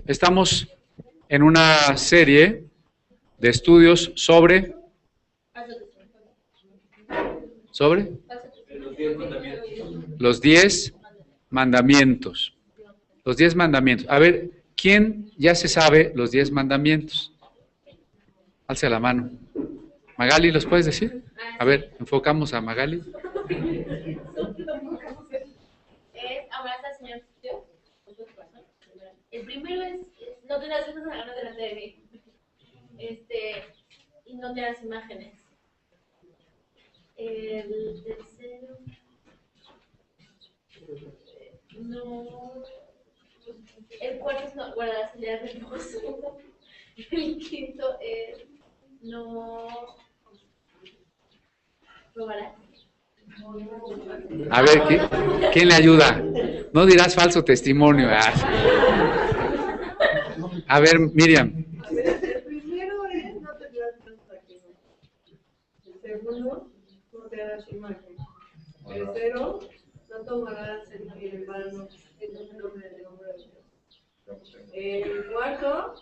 Estamos en una serie de estudios sobre los 10 mandamientos. Los 10 mandamientos. A ver, ¿quién ya se sabe los 10 mandamientos? Alce la mano. Magali, ¿los puedes decir? A ver, enfocamos a Magali. Es amarás al Señor tu Dios con tu corazón. El primero es no tendrás cosas ajenas delante de mí. Y no tendrás imágenes. El tercero, no. El cuarto es no guardarás el día de reposo. El quinto es no robarás. A ver, ¿quién le ayuda? No dirás falso testimonio. A ver, Miriam. El primero es no tendrás falsos testimonios. El segundo, no te harás imagen. El tercero, no tomarás en vano el nombre del hombre de Dios. El cuarto,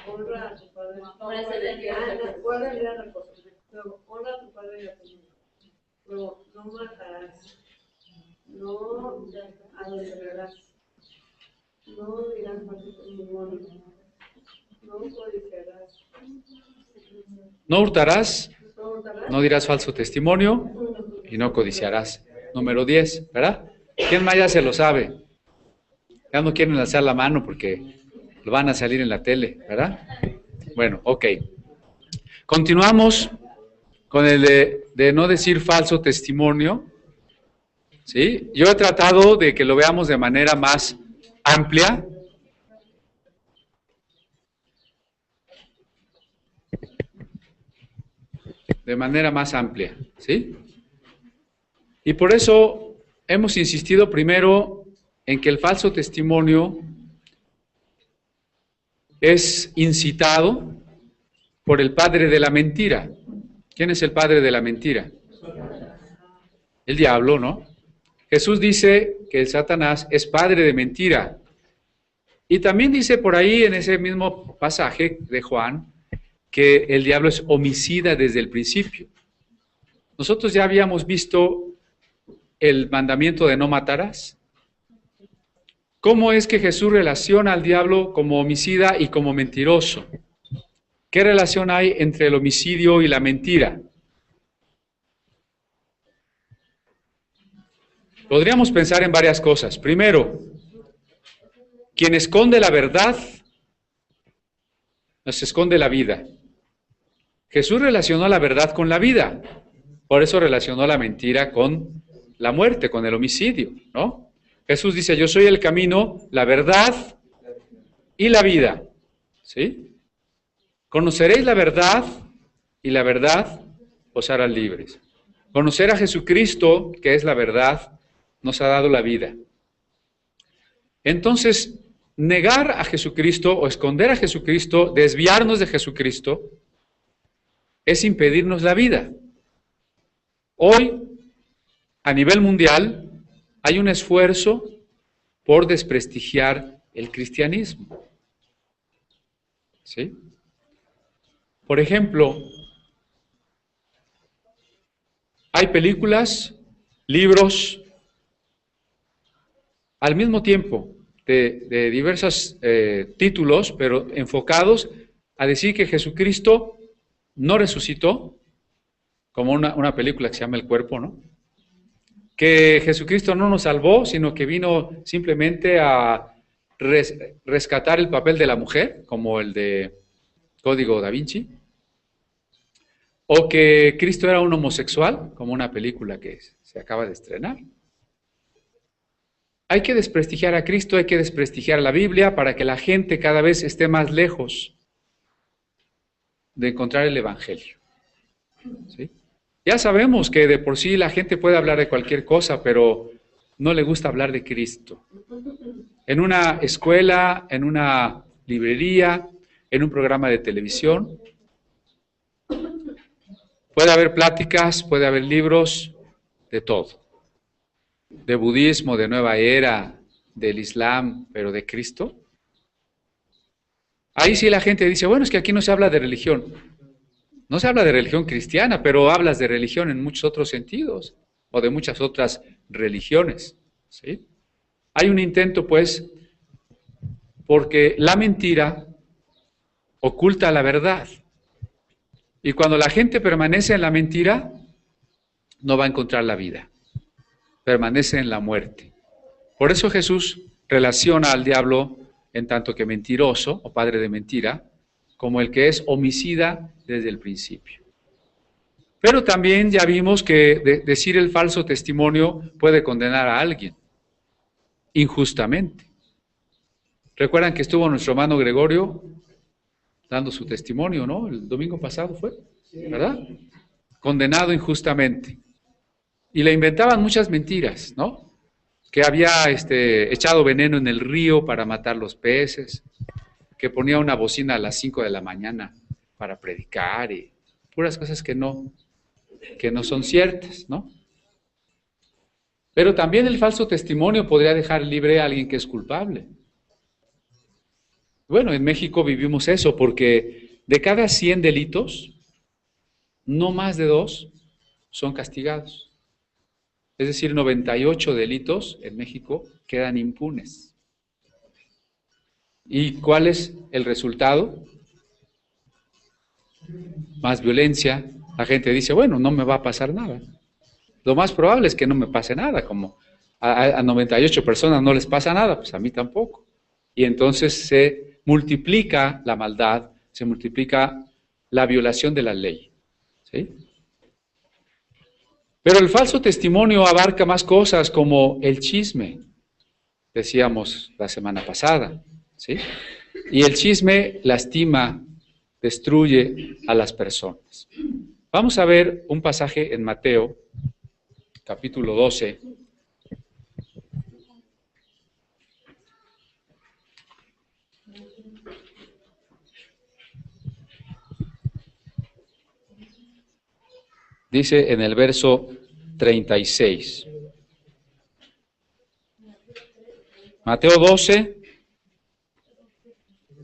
honra a tu padre. Guarda el día de reposo. Luego, honra a tu padre y a tu madre. Luego, no matarás. No adulterarás. No dirás falso testimonio. No codiciarás. No hurtarás, no dirás falso testimonio y no codiciarás. Número 10, ¿verdad? ¿Quién más ya se lo sabe? Ya no quieren alzar la mano porque lo van a salir en la tele, ¿verdad? Bueno, ok. Continuamos con el de no decir falso testimonio. ¿Sí? Yo he tratado de que lo veamos de manera más amplia. De manera más amplia, ¿sí? Y por eso hemos insistido primero en que el falso testimonio es incitado por el padre de la mentira. ¿Quién es el padre de la mentira? El diablo, ¿no? Jesús dice que el Satanás es padre de mentira. Y también dice por ahí en ese mismo pasaje de Juan que el diablo es homicida desde el principio. Nosotros ya habíamos visto el mandamiento de no matarás. ¿Cómo es que Jesús relaciona al diablo como homicida y como mentiroso? ¿Qué relación hay entre el homicidio y la mentira? Podríamos pensar en varias cosas. Primero, quien esconde la verdad, nos esconde la vida. Jesús relacionó la verdad con la vida, por eso relacionó la mentira con la muerte, con el homicidio, ¿no? Jesús dice, yo soy el camino, la verdad y la vida, ¿sí? Conoceréis la verdad y la verdad os hará libres. Conocer a Jesucristo, que es la verdad, nos ha dado la vida. Entonces, negar a Jesucristo o esconder a Jesucristo, desviarnos de Jesucristo, es impedirnos la vida. Hoy, a nivel mundial, hay un esfuerzo por desprestigiar el cristianismo. ¿Sí? Por ejemplo, hay películas, libros, al mismo tiempo, de diversos títulos, pero enfocados a decir que Jesucristo no resucitó, como una película que se llama El Cuerpo, ¿no? Que Jesucristo no nos salvó, sino que vino simplemente a rescatar el papel de la mujer, como el de Código Da Vinci, o que Cristo era un homosexual, como una película que se acaba de estrenar. Hay que desprestigiar a Cristo, hay que desprestigiar la Biblia para que la gente cada vez esté más lejos de encontrar el Evangelio. ¿Sí? Ya sabemos que de por sí la gente puede hablar de cualquier cosa, pero no le gusta hablar de Cristo. En una escuela, en una librería, en un programa de televisión, puede haber pláticas, puede haber libros, de todo. De budismo, de nueva era, del Islam, pero de Cristo. Ahí sí la gente dice, bueno, es que aquí no se habla de religión. No se habla de religión cristiana, pero hablas de religión en muchos otros sentidos, o de muchas otras religiones, ¿sí? Hay un intento, pues, porque la mentira oculta la verdad. Y cuando la gente permanece en la mentira, no va a encontrar la vida. Permanece en la muerte. Por eso Jesús relaciona al diablo en tanto que mentiroso, o padre de mentira, como el que es homicida desde el principio. Pero también ya vimos que decir el falso testimonio puede condenar a alguien, injustamente. Recuerdan que estuvo nuestro hermano Gregorio dando su testimonio, ¿no? El domingo pasado fue, ¿verdad? Condenado injustamente. Y le inventaban muchas mentiras, ¿no? Que había echado veneno en el río para matar los peces, que ponía una bocina a las 5 de la mañana para predicar, y puras cosas que no son ciertas, ¿no? Pero también el falso testimonio podría dejar libre a alguien que es culpable. Bueno, en México vivimos eso, porque de cada 100 delitos, no más de 2 son castigados. Es decir, 98 delitos en México quedan impunes. ¿Y cuál es el resultado? Más violencia. La gente dice, bueno, no me va a pasar nada. Lo más probable es que no me pase nada, como a 98 personas no les pasa nada, pues a mí tampoco. Y entonces se multiplica la maldad, se multiplica la violación de la ley, ¿sí? Pero el falso testimonio abarca más cosas como el chisme, decíamos la semana pasada, ¿sí? Y el chisme lastima, destruye a las personas. Vamos a ver un pasaje en Mateo, capítulo 12. Dice en el verso 36. Mateo 12,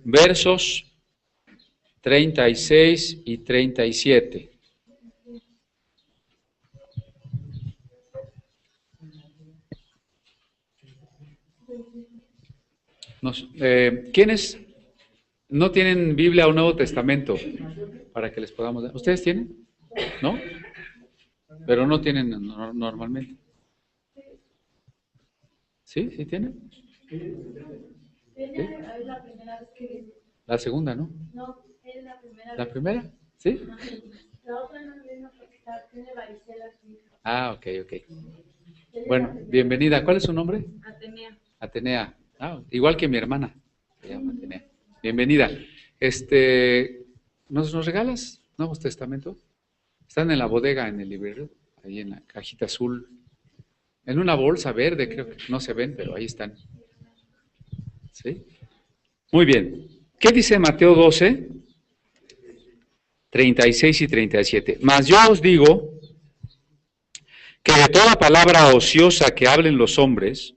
versos 36 y 37. ¿Quiénes no tienen Biblia o Nuevo Testamento para que les podamos dar? ¿Ustedes tienen? ¿No? Pero no tienen normalmente. ¿Sí? ¿Sí tienen? ¿Sí? Es la primera vez que... La segunda, ¿no? No, es la primera vez. ¿La primera? ¿Sí? La otra no viene porque tiene varicela aquí. Ah, ok. Bueno, bienvenida. ¿Cuál es su nombre? Atenea. Atenea. Ah, igual que mi hermana. Se llama Atenea. Bienvenida. ¿Nos regalas Nuevos Testamentos? Están en la bodega, en el librero, ahí en la cajita azul. En una bolsa verde, creo que no se ven, pero ahí están. ¿Sí? Muy bien. ¿Qué dice Mateo 12? 36 y 37. Mas yo os digo que de toda palabra ociosa que hablen los hombres,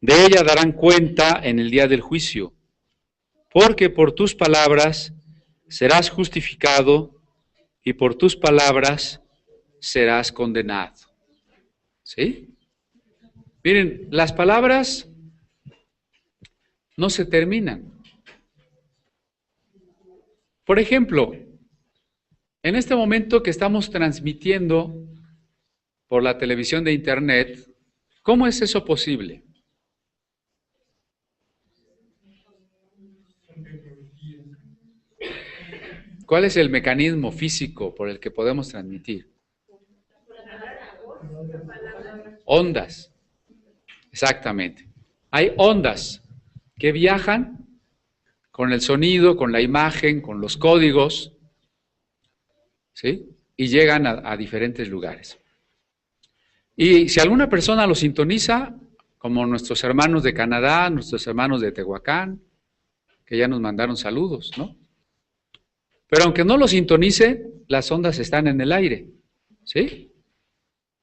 de ella darán cuenta en el día del juicio, porque por tus palabras serás justificado y por tus palabras serás condenado. ¿Sí? Miren, las palabras no se terminan. Por ejemplo, en este momento que estamos transmitiendo por la televisión de internet, ¿cómo es eso posible? ¿Cuál es el mecanismo físico por el que podemos transmitir? Ondas. Exactamente. Hay ondas que viajan con el sonido, con la imagen, con los códigos, ¿sí? Y llegan a diferentes lugares. Y si alguna persona lo sintoniza, como nuestros hermanos de Canadá, nuestros hermanos de Tehuacán, que ya nos mandaron saludos, ¿no? Pero aunque no lo sintonice, las ondas están en el aire, ¿sí?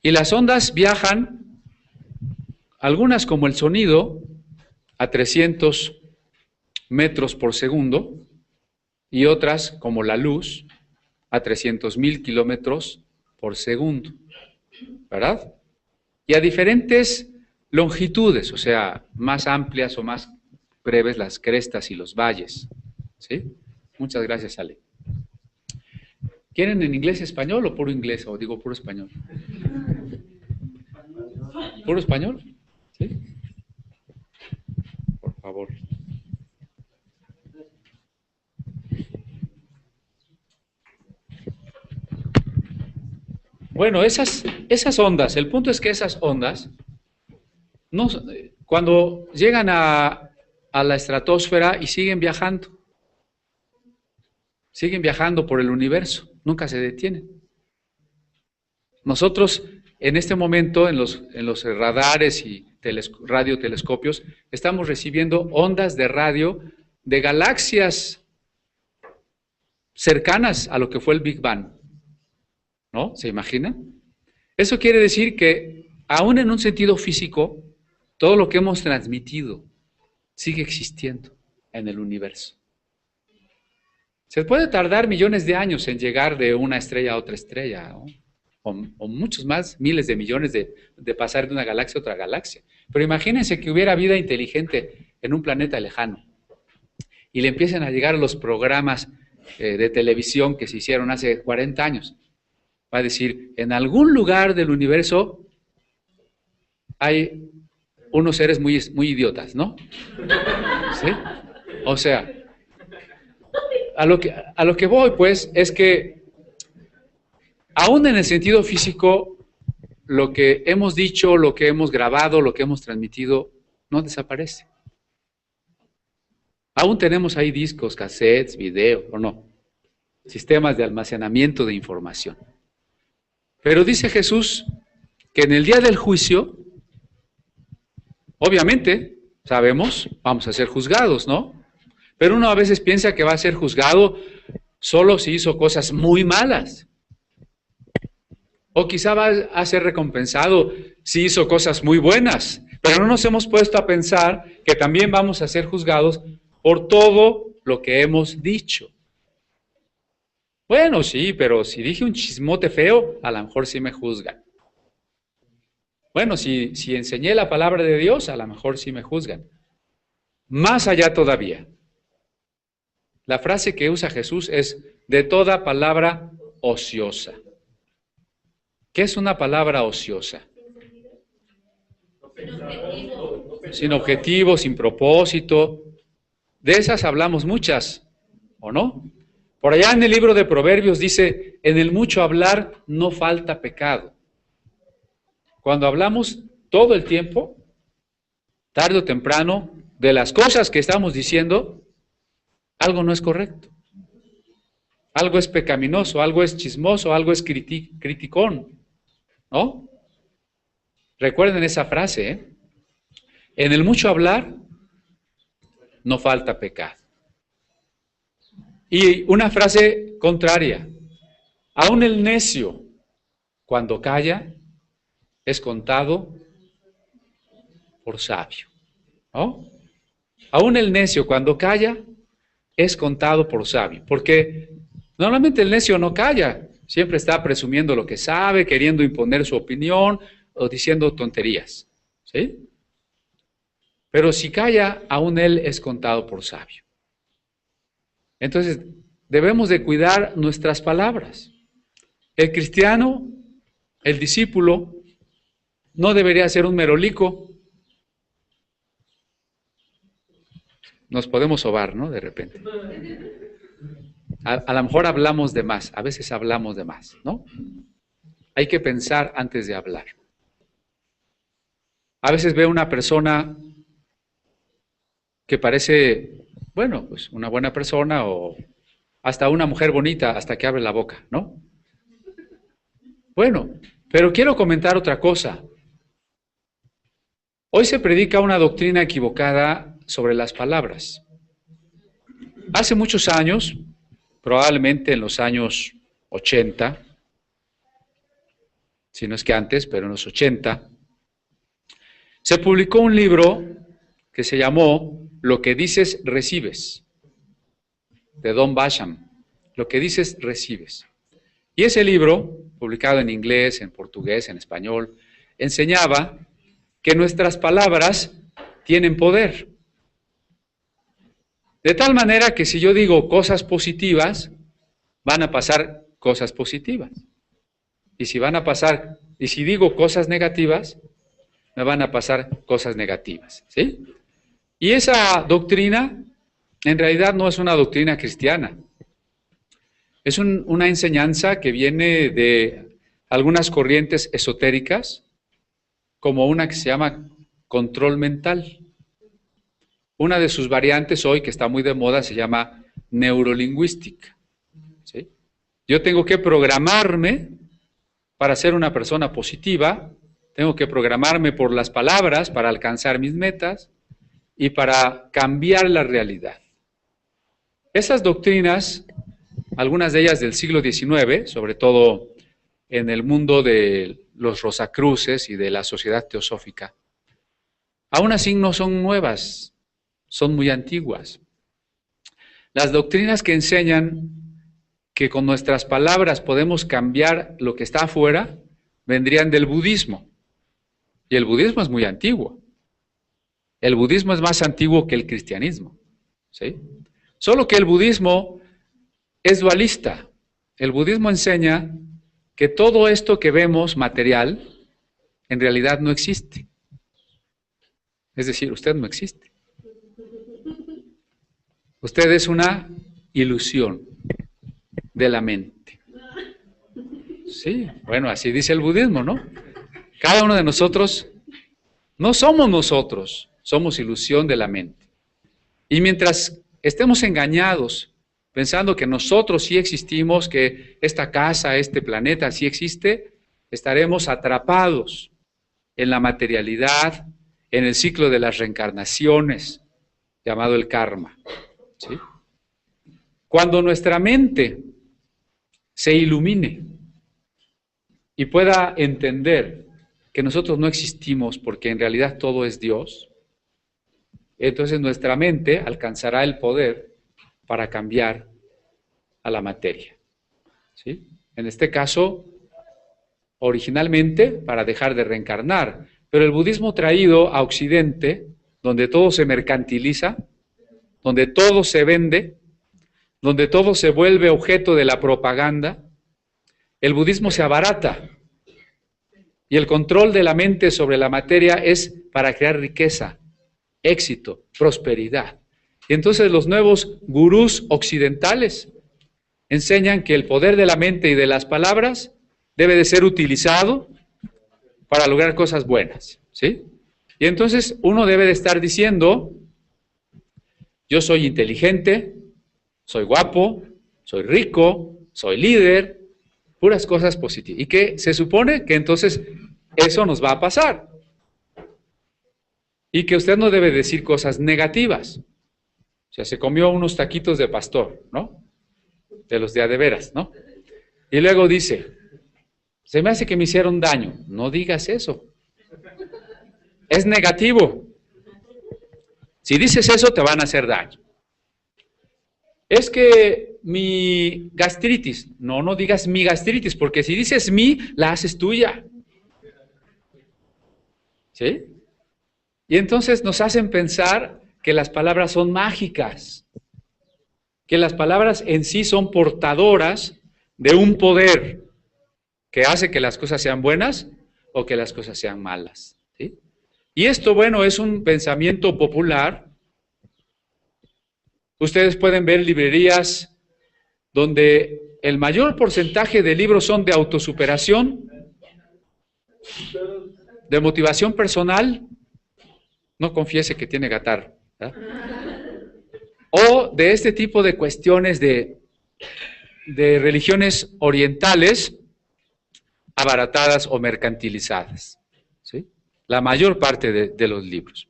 Y las ondas viajan, algunas como el sonido, a 300 metros por segundo y otras, como la luz, a 300,000 kilómetros por segundo, ¿verdad? Y a diferentes longitudes, o sea, más amplias o más breves las crestas y los valles, ¿sí? Muchas gracias, Ale. ¿Quieren en inglés español o puro inglés? O digo puro español. ¿Puro español? ¿Sí? Por favor. Bueno, esas ondas, el punto es que esas ondas, no, cuando llegan a la estratosfera y siguen viajando por el universo, nunca se detienen. Nosotros, en este momento, en los radares y radiotelescopios, estamos recibiendo ondas de radio de galaxias cercanas a lo que fue el Big Bang, ¿no? ¿Se imaginan? Eso quiere decir que, aún en un sentido físico, todo lo que hemos transmitido sigue existiendo en el universo. Se puede tardar millones de años en llegar de una estrella a otra estrella, ¿no? O muchos más, miles de millones de pasar de una galaxia a otra galaxia. Pero imagínense que hubiera vida inteligente en un planeta lejano y le empiezan a llegar los programas de televisión que se hicieron hace 40 años. Va a decir, en algún lugar del universo hay unos seres muy, muy idiotas, ¿no? ¿Sí? O sea, a lo que voy, pues, es que aún en el sentido físico, lo que hemos dicho, lo que hemos grabado, lo que hemos transmitido, no desaparece. Aún tenemos ahí discos, cassettes, videos, ¿o no? Sistemas de almacenamiento de información. Pero dice Jesús que en el día del juicio, obviamente, sabemos, vamos a ser juzgados, ¿no? Pero uno a veces piensa que va a ser juzgado solo si hizo cosas muy malas. O quizá va a ser recompensado si hizo cosas muy buenas. Pero no nos hemos puesto a pensar que también vamos a ser juzgados por todo lo que hemos dicho. Bueno, sí, pero si dije un chismote feo, a lo mejor sí me juzgan. Bueno, si enseñé la palabra de Dios, a lo mejor sí me juzgan. Más allá todavía. La frase que usa Jesús es de toda palabra ociosa. ¿Qué es una palabra ociosa? Sin objetivo, sin propósito. De esas hablamos muchas, ¿o no? Por allá en el libro de Proverbios dice, en el mucho hablar no falta pecado. Cuando hablamos todo el tiempo, tarde o temprano, de las cosas que estamos diciendo, algo no es correcto. Algo es pecaminoso, algo es chismoso, algo es criticón, ¿no? Recuerden esa frase, ¿eh? En el mucho hablar no falta pecado. Y una frase contraria, aún el necio, cuando calla, es contado por sabio, ¿no? Aún el necio, cuando calla, es contado por sabio, porque normalmente el necio no calla, siempre está presumiendo lo que sabe, queriendo imponer su opinión o diciendo tonterías, ¿sí? Pero si calla, aún él es contado por sabio. Entonces, debemos de cuidar nuestras palabras. El cristiano, el discípulo, no debería ser un merolico. Nos podemos sobar, ¿no? De repente. A lo mejor hablamos de más, a veces hablamos de más, ¿no? Hay que pensar antes de hablar. A veces veo una persona que parece, bueno, pues una buena persona o hasta una mujer bonita hasta que abre la boca, ¿no? Bueno, pero quiero comentar otra cosa. Hoy se predica una doctrina equivocada sobre las palabras. Hace muchos años, probablemente en los años 80, si no es que antes, pero en los 80, se publicó un libro que se llamó Lo que dices, recibes, de Don Basham. Lo que dices, recibes. Y ese libro, publicado en inglés, en portugués, en español, enseñaba que nuestras palabras tienen poder. De tal manera que si yo digo cosas positivas, van a pasar cosas positivas. Y si digo cosas negativas, me van a pasar cosas negativas, ¿sí? Y esa doctrina, en realidad no es una doctrina cristiana. Es una enseñanza que viene de algunas corrientes esotéricas, como una que se llama control mental. Una de sus variantes hoy, que está muy de moda, se llama neurolingüística, ¿sí? Yo tengo que programarme para ser una persona positiva, tengo que programarme por las palabras para alcanzar mis metas y para cambiar la realidad. Esas doctrinas, algunas de ellas del siglo XIX, sobre todo en el mundo de los Rosacruces y de la sociedad teosófica, aún así no son nuevas, son muy antiguas. Las doctrinas que enseñan que con nuestras palabras podemos cambiar lo que está afuera, vendrían del budismo. Y el budismo es muy antiguo. El budismo es más antiguo que el cristianismo, ¿sí? Solo que el budismo es dualista. El budismo enseña que todo esto que vemos material, en realidad no existe. Es decir, usted no existe. Usted es una ilusión de la mente. Sí, bueno, así dice el budismo, ¿no? Cada uno de nosotros no somos nosotros, somos ilusión de la mente. Y mientras estemos engañados, pensando que nosotros sí existimos, que esta casa, este planeta sí existe, estaremos atrapados en la materialidad, en el ciclo de las reencarnaciones, llamado el karma, ¿sí? Cuando nuestra mente se ilumine y pueda entender que nosotros no existimos porque en realidad todo es Dios, entonces nuestra mente alcanzará el poder para cambiar a la materia, ¿sí? En este caso, originalmente para dejar de reencarnar, pero el budismo traído a Occidente, donde todo se mercantiliza, donde todo se vende, donde todo se vuelve objeto de la propaganda, el budismo se abarata y el control de la mente sobre la materia es para crear riqueza, éxito, prosperidad. Y entonces los nuevos gurús occidentales enseñan que el poder de la mente y de las palabras debe de ser utilizado para lograr cosas buenas, ¿sí? Y entonces uno debe de estar diciendo, yo soy inteligente, soy guapo, soy rico, soy líder, puras cosas positivas. Y que se supone que entonces eso nos va a pasar. Y que usted no debe decir cosas negativas. O sea, se comió unos taquitos de pastor, ¿no? De los de a de veras, ¿no? Y luego dice, se me hace que me hicieron daño. No digas eso. Es negativo. Si dices eso, te van a hacer daño. Es que mi gastritis. No, no digas mi gastritis, porque si dices mi, la haces tuya. ¿Sí? Y entonces nos hacen pensar que las palabras son mágicas, que las palabras en sí son portadoras de un poder que hace que las cosas sean buenas o que las cosas sean malas, ¿sí? Y esto, bueno, es un pensamiento popular. Ustedes pueden ver librerías donde el mayor porcentaje de libros son de autosuperación, de motivación personal. No confiese que tiene catarro, ¿verdad? O de este tipo de cuestiones de religiones orientales abaratadas o mercantilizadas, ¿sí? La mayor parte de los libros.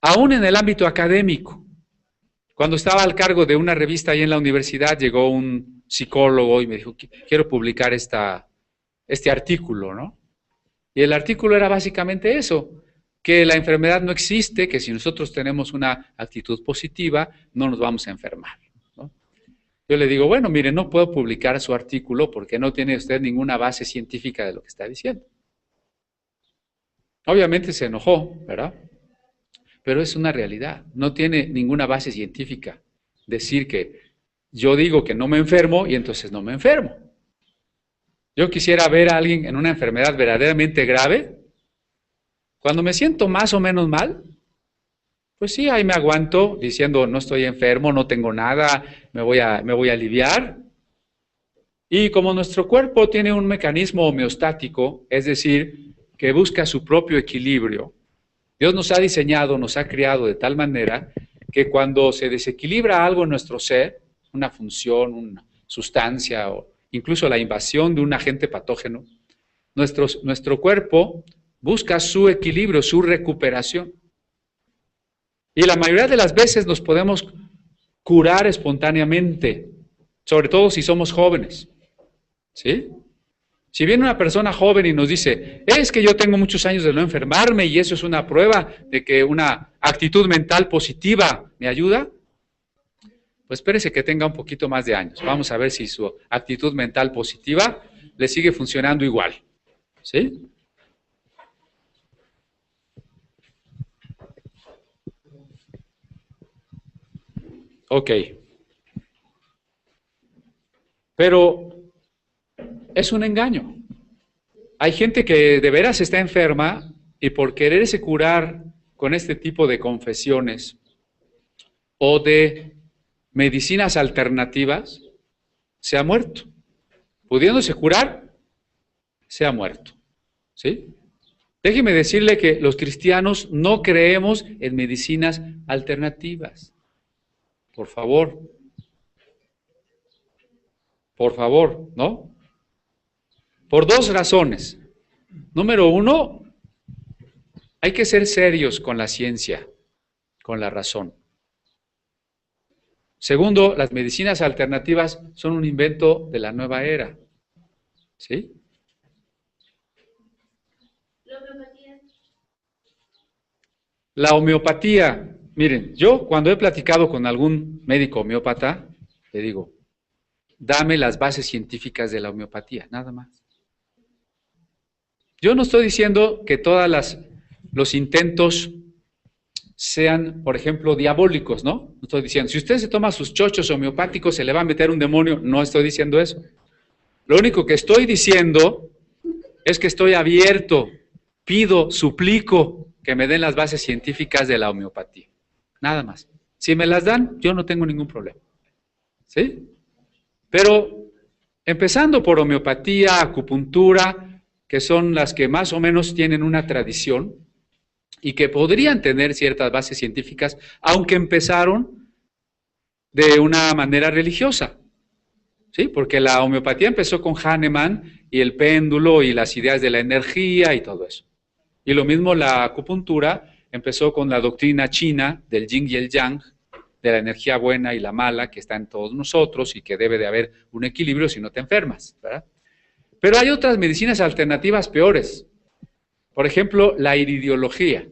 Aún en el ámbito académico, cuando estaba al cargo de una revista ahí en la universidad, llegó un psicólogo y me dijo, quiero publicar este artículo, ¿no? Y el artículo era básicamente eso. que la enfermedad no existe, que si nosotros tenemos una actitud positiva, no nos vamos a enfermar, ¿no? Yo le digo, bueno, mire, no puedo publicar su artículo porque no tiene usted ninguna base científica de lo que está diciendo. Obviamente se enojó, ¿verdad? Pero es una realidad, no tiene ninguna base científica decir que yo digo que no me enfermo y entonces no me enfermo. Yo quisiera ver a alguien en una enfermedad verdaderamente grave. Cuando me siento más o menos mal, pues sí, ahí me aguanto diciendo no estoy enfermo, no tengo nada, me voy a aliviar. Y como nuestro cuerpo tiene un mecanismo homeostático, es decir, que busca su propio equilibrio, Dios nos ha diseñado, nos ha creado de tal manera que cuando se desequilibra algo en nuestro ser, una función, una sustancia o incluso la invasión de un agente patógeno, nuestro cuerpo busca su equilibrio, su recuperación. Y la mayoría de las veces nos podemos curar espontáneamente, sobre todo si somos jóvenes, ¿sí? Si viene una persona joven y nos dice, es que yo tengo muchos años de no enfermarme y eso es una prueba de que una actitud mental positiva me ayuda, pues espérese que tenga un poquito más de años. Vamos a ver si su actitud mental positiva le sigue funcionando igual, ¿sí? Ok. Pero es un engaño. Hay gente que de veras está enferma y por quererse curar con este tipo de confesiones o de medicinas alternativas, se ha muerto. Pudiéndose curar, se ha muerto. ¿Sí? Déjeme decirle que los cristianos no creemos en medicinas alternativas. Por favor. Por favor, ¿no? Por dos razones. Número uno, hay que ser serios con la ciencia, con la razón. Segundo, las medicinas alternativas son un invento de la nueva era. ¿Sí? La homeopatía. Miren, yo cuando he platicado con algún médico homeópata, le digo, dame las bases científicas de la homeopatía, nada más. Yo no estoy diciendo que todos los intentos sean, por ejemplo, diabólicos, ¿no? No estoy diciendo, si usted se toma sus chochos homeopáticos, se le va a meter un demonio. No estoy diciendo eso. Lo único que estoy diciendo es que estoy abierto, pido, suplico que me den las bases científicas de la homeopatía. Nada más. Si me las dan, yo no tengo ningún problema. ¿Sí? Pero empezando por homeopatía, acupuntura, que son las que más o menos tienen una tradición y que podrían tener ciertas bases científicas, aunque empezaron de una manera religiosa. ¿Sí? Porque la homeopatía empezó con Hahnemann y el péndulo y las ideas de la energía y todo eso. Y lo mismo la acupuntura empezó con la doctrina china del yin y el yang, de la energía buena y la mala que está en todos nosotros y que debe de haber un equilibrio si no te enfermas, ¿verdad? Pero hay otras medicinas alternativas peores. Por ejemplo, la iridiología.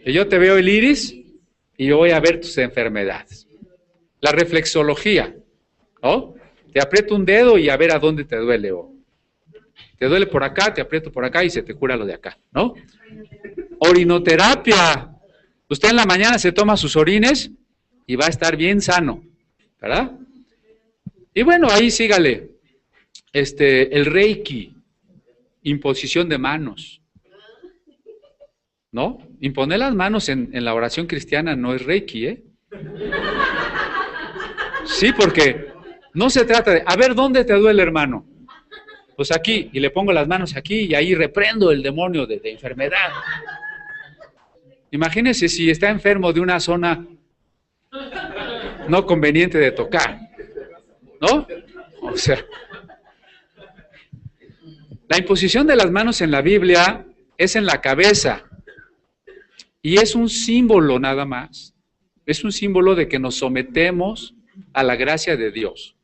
Que yo te veo el iris y yo voy a ver tus enfermedades. La reflexología, ¿no? Te aprieto un dedo y a ver a dónde te duele. O te duele por acá, te aprieto por acá y se te cura lo de acá, ¿no? Orinoterapia. Usted en la mañana se toma sus orines y va a estar bien sano, ¿verdad? Y bueno, ahí sígale. El Reiki, imposición de manos, ¿no? Imponer las manos en la oración cristiana no es Reiki, ¿eh? Sí, porque no se trata de, a ver, ¿dónde te duele, hermano? Pues aquí, y le pongo las manos aquí y ahí reprendo el demonio de enfermedad. Imagínese si está enfermo de una zona no conveniente de tocar, ¿no? O sea, la imposición de las manos en la Biblia es en la cabeza y es un símbolo nada más. Es un símbolo de que nos sometemos a la gracia de Dios.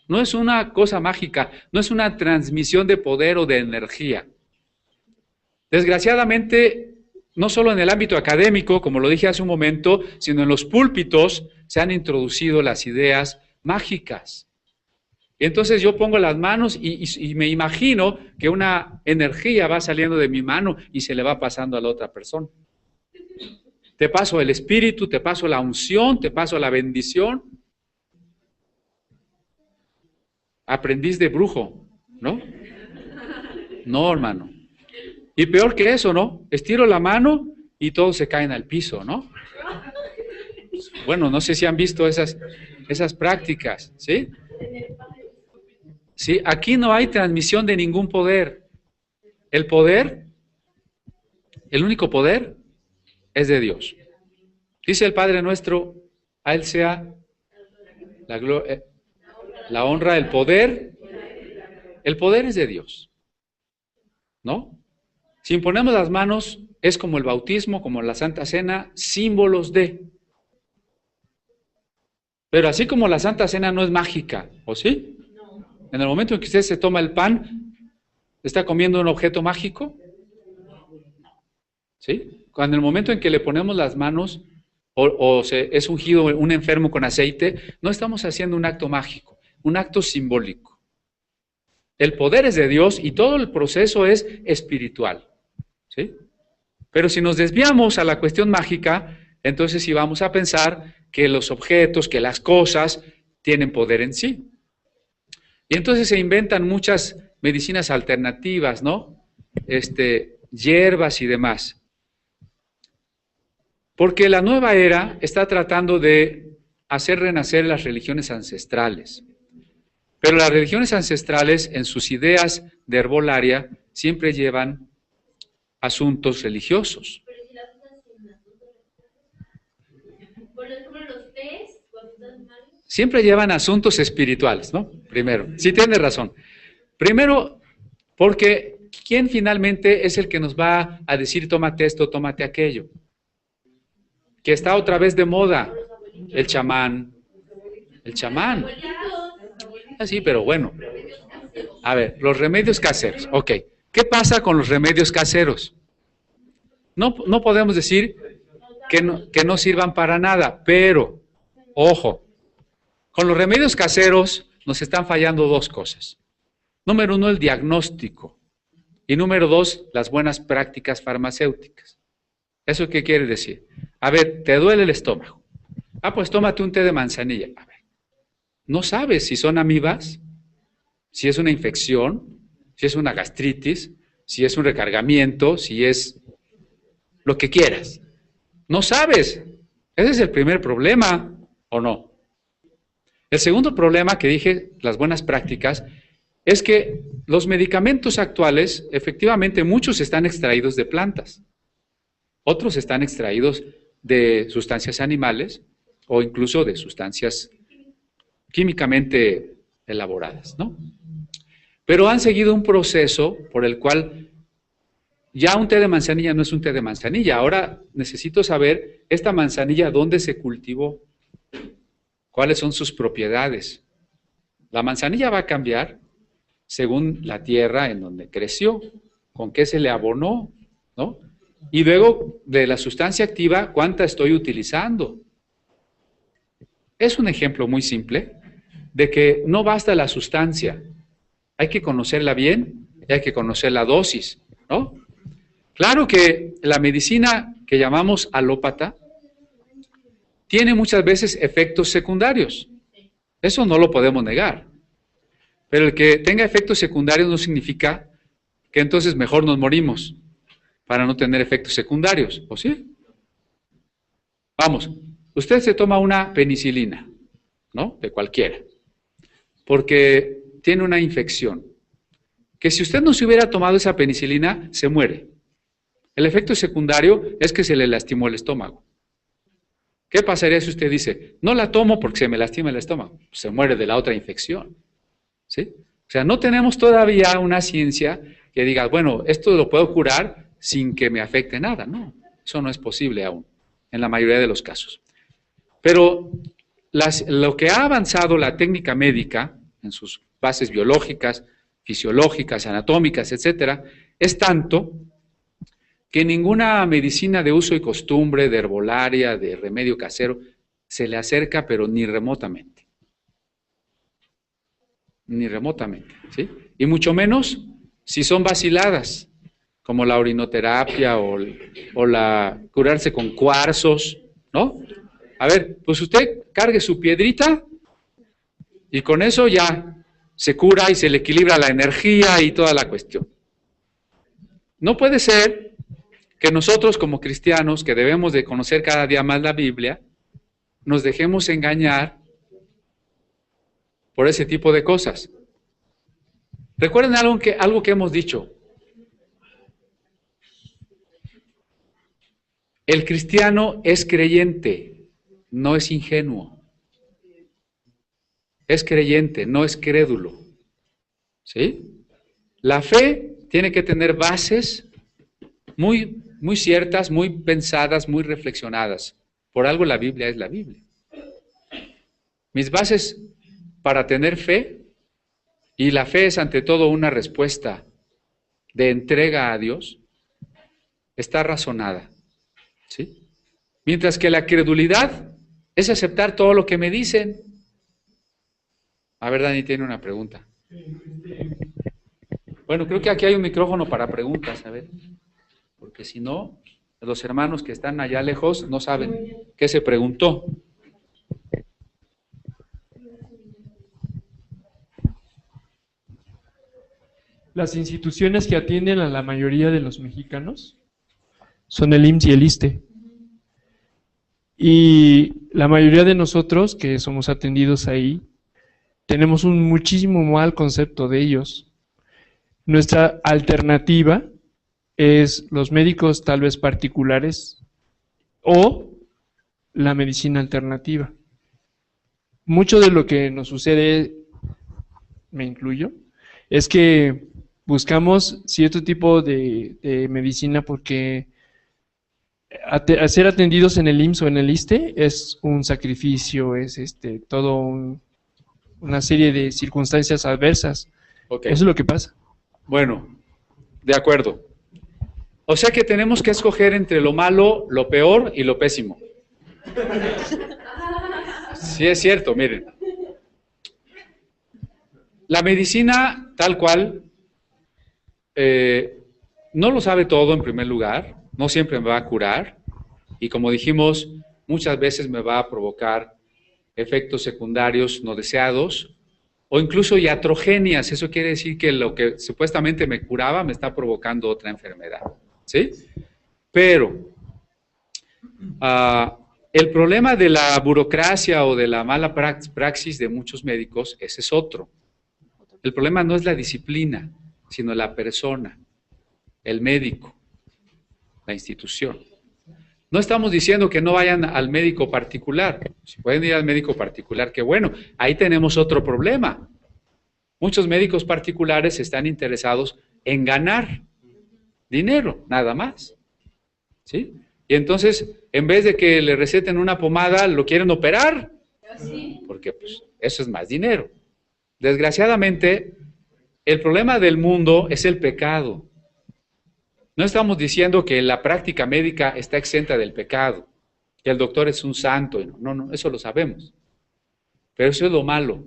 No es una cosa mágica, no es una transmisión de poder o de energía. Desgraciadamente, no solo en el ámbito académico, como lo dije hace un momento, sino en los púlpitos se han introducido las ideas mágicas. Y entonces yo pongo las manos y me imagino que una energía va saliendo de mi mano y se le va pasando a la otra persona. Te paso el espíritu, te paso la unción, te paso la bendición. Aprendiz de brujo, ¿no? No, hermano. Y peor que eso, ¿no? Estiro la mano y todos se caen al piso, ¿no? Bueno, no sé si han visto esas prácticas, ¿sí? Sí, aquí no hay transmisión de ningún poder. El poder, el único poder, es de Dios. Dice el Padre nuestro, a Él sea la honra, el poder. El poder es de Dios, ¿no? Si imponemos las manos, es como el bautismo, como la Santa Cena, símbolos de. Pero así como la Santa Cena no es mágica, ¿o sí? En el momento en que usted se toma el pan, ¿está comiendo un objeto mágico? ¿Sí? Cuando en el momento en que le ponemos las manos, es ungido un enfermo con aceite, no estamos haciendo un acto mágico, un acto simbólico. El poder es de Dios y todo el proceso es espiritual. ¿Sí? Pero si nos desviamos a la cuestión mágica, entonces sí vamos a pensar que los objetos, que las cosas tienen poder en sí. Y entonces se inventan muchas medicinas alternativas, ¿no? Hierbas y demás. Porque la nueva era está tratando de hacer renacer las religiones ancestrales. Pero las religiones ancestrales, en sus ideas de herbolaria, siempre llevan asuntos religiosos. Pero si las usas sin asuntos religiosos. Por ejemplo, los tés, cuando usas mal. Siempre llevan asuntos espirituales, ¿no? Primero, sí tiene razón. Primero, porque ¿quién finalmente es el que nos va a decir tómate esto, tómate aquello? Que está otra vez de moda, el chamán. El chamán. Ah, sí, pero bueno. A ver, los remedios caseros. Ok. ¿Qué pasa con los remedios caseros? No podemos decir que no sirvan para nada, pero, ojo, con los remedios caseros nos están fallando dos cosas. Número uno, el diagnóstico. Y número dos, las buenas prácticas farmacéuticas. ¿Eso qué quiere decir? A ver, te duele el estómago. Ah, pues tómate un té de manzanilla. A ver, no sabes si son amibas, si es una infección, si es una gastritis, si es un recargamiento, si es lo que quieras. No sabes. Ese es el primer problema, ¿o no? El segundo problema que dije, las buenas prácticas, es que los medicamentos actuales, efectivamente, muchos están extraídos de plantas. Otros están extraídos de sustancias animales o incluso de sustancias químicamente elaboradas, ¿no? Pero han seguido un proceso por el cual ya un té de manzanilla no es un té de manzanilla. Ahora necesito saber esta manzanilla dónde se cultivó, cuáles son sus propiedades. La manzanilla va a cambiar según la tierra en donde creció, con qué se le abonó, ¿no? Y luego de la sustancia activa, ¿cuánta estoy utilizando? Es un ejemplo muy simple de que no basta la sustancia. Hay que conocerla bien y hay que conocer la dosis, ¿no? Claro que la medicina que llamamos alópata tiene muchas veces efectos secundarios. Eso no lo podemos negar. Pero el que tenga efectos secundarios no significa que entonces mejor nos morimos para no tener efectos secundarios, ¿o sí? Vamos, usted se toma una penicilina, ¿no? De cualquiera, porque tiene una infección. Que si usted no se hubiera tomado esa penicilina, se muere. El efecto secundario es que se le lastimó el estómago. ¿Qué pasaría si usted dice, no la tomo porque se me lastima el estómago? Se muere de la otra infección, ¿sí? O sea, no tenemos todavía una ciencia que diga, bueno, esto lo puedo curar sin que me afecte nada. No, eso no es posible aún, en la mayoría de los casos. Pero lo que ha avanzado la técnica médica, en sus bases biológicas, fisiológicas, anatómicas, etcétera, es tanto que ninguna medicina de uso y costumbre, de herbolaria, de remedio casero, se le acerca, pero ni remotamente. Ni remotamente, ¿sí? Y mucho menos si son vaciladas, como la orinoterapia o la curarse con cuarzos, ¿no? A ver, pues usted cargue su piedrita y con eso ya se cura y se le equilibra la energía y toda la cuestión. No puede ser que nosotros como cristianos, que debemos de conocer cada día más la Biblia, nos dejemos engañar por ese tipo de cosas. Recuerden algo que hemos dicho. El cristiano es creyente, no es ingenuo. Es creyente, no es crédulo. ¿Sí? La fe tiene que tener bases muy ciertas, muy pensadas, muy reflexionadas. Por algo la Biblia es la Biblia. Mis bases para tener fe, y la fe es ante todo una respuesta de entrega a Dios, está razonada. ¿Sí? Mientras que la credulidad es aceptar todo lo que me dicen. A ver, Dani tiene una pregunta. Bueno, creo que aquí hay un micrófono para preguntas, a ver. Porque si no, los hermanos que están allá lejos no saben qué se preguntó. Las instituciones que atienden a la mayoría de los mexicanos son el IMSS y el ISSSTE. Y la mayoría de nosotros que somos atendidos ahí, tenemos un muchísimo mal concepto de ellos. Nuestra alternativa es los médicos tal vez particulares o la medicina alternativa. Mucho de lo que nos sucede, me incluyo, es que buscamos cierto tipo de medicina porque ser atendidos en el IMSS o en el ISSSTE es un sacrificio, es una serie de circunstancias adversas. Okay. Eso es lo que pasa. Bueno, de acuerdo. O sea que tenemos que escoger entre lo malo, lo peor y lo pésimo. Sí, es cierto, miren. La medicina, tal cual, no lo sabe todo en primer lugar, no siempre me va a curar, y como dijimos, muchas veces me va a provocar efectos secundarios no deseados, o incluso iatrogenias. Eso quiere decir que lo que supuestamente me curaba me está provocando otra enfermedad, ¿sí? Pero el problema de la burocracia o de la mala praxis de muchos médicos, ese es otro. El problema no es la disciplina, sino la persona, el médico, la institución. No estamos diciendo que no vayan al médico particular. Si pueden ir al médico particular, qué bueno. Ahí tenemos otro problema. Muchos médicos particulares están interesados en ganar dinero, nada más. ¿Sí? Y entonces, en vez de que le receten una pomada, lo quieren operar. Porque pues, eso es más dinero. Desgraciadamente, el problema del mundo es el pecado. No estamos diciendo que la práctica médica está exenta del pecado, que el doctor es un santo. No, eso lo sabemos. Pero eso es lo malo.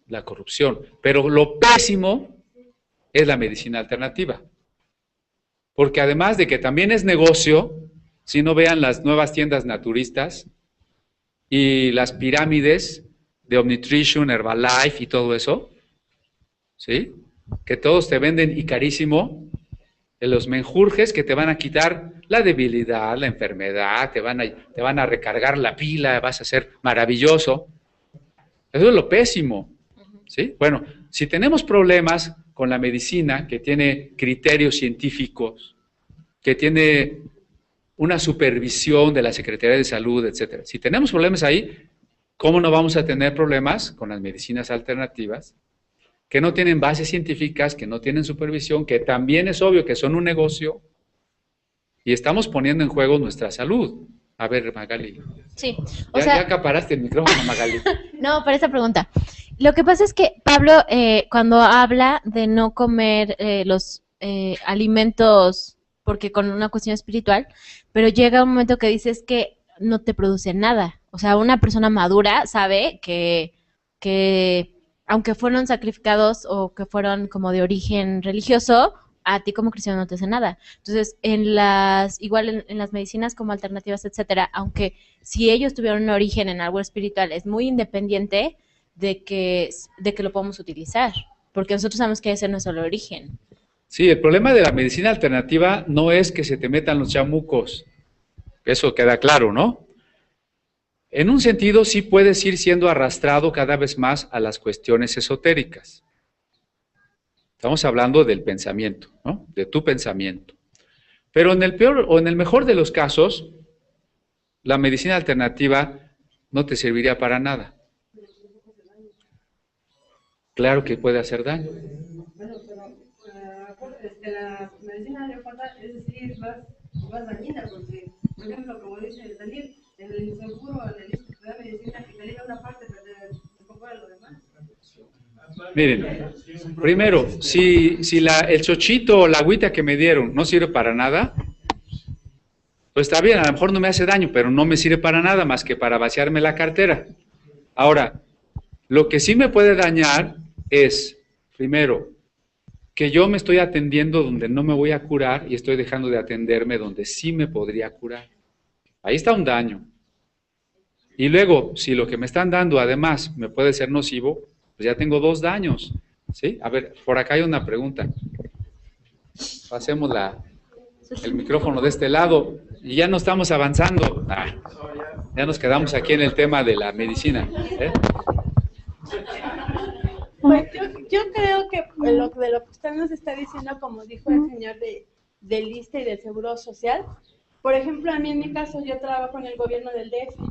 La corrupción. Pero lo pésimo es la medicina alternativa. Porque además de que también es negocio, si no vean las nuevas tiendas naturistas y las pirámides de Omnitrition, Herbalife y todo eso, ¿sí? Que todos te venden y carísimo, de los menjurjes que te van a quitar la debilidad, la enfermedad, te van a recargar la pila, vas a ser maravilloso. Eso es lo pésimo, ¿sí? Bueno, si tenemos problemas con la medicina, que tiene criterios científicos, que tiene una supervisión de la Secretaría de Salud, etcétera. Si tenemos problemas ahí, ¿cómo no vamos a tener problemas con las medicinas alternativas? Que no tienen bases científicas, que no tienen supervisión, que también es obvio que son un negocio, y estamos poniendo en juego nuestra salud. A ver, Magali. Sí. Ya acaparaste el micrófono, Magali. No, para esa pregunta. Lo que pasa es que Pablo, cuando habla de no comer los alimentos porque con una cuestión espiritual, pero llega un momento que dices que no te produce nada. O sea, una persona madura sabe que aunque fueron sacrificados o que fueron como de origen religioso, a ti como cristiano no te hace nada. Entonces, igual en las medicinas como alternativas, etcétera, aunque si ellos tuvieron un origen en algo espiritual, es muy independiente de que lo podamos utilizar, porque nosotros sabemos que ese no es el origen. Sí, el problema de la medicina alternativa no es que se te metan los chamucos, eso queda claro, ¿no? En un sentido sí puedes ir siendo arrastrado cada vez más a las cuestiones esotéricas. Estamos hablando del pensamiento, ¿no? De tu pensamiento. Pero en el peor o en el mejor de los casos, la medicina alternativa no te serviría para nada. Claro que puede hacer daño. Bueno, pero la medicina de falta es decir, más dañina, porque, por ejemplo, como dice Daniel, en el seguro, en el instituto de medicina, que te diga una parte, pero te compra lo demás. Miren, primero, si el chochito o la agüita que me dieron no sirve para nada, pues está bien, a lo mejor no me hace daño, pero no me sirve para nada más que para vaciarme la cartera. Ahora, lo que sí me puede dañar es, primero, que yo me estoy atendiendo donde no me voy a curar y estoy dejando de atenderme donde sí me podría curar. Ahí está un daño. Y luego, si lo que me están dando además me puede ser nocivo, pues ya tengo 2 daños. ¿Sí? A ver, por acá hay una pregunta. Pasemos el micrófono de este lado y ya no estamos avanzando. Ya nos quedamos aquí en el tema de la medicina. Pues yo creo que de lo que usted nos está diciendo, como dijo el señor del ISSSTE y del Seguro Social, por ejemplo, a mí en mi caso, yo trabajo en el gobierno del DF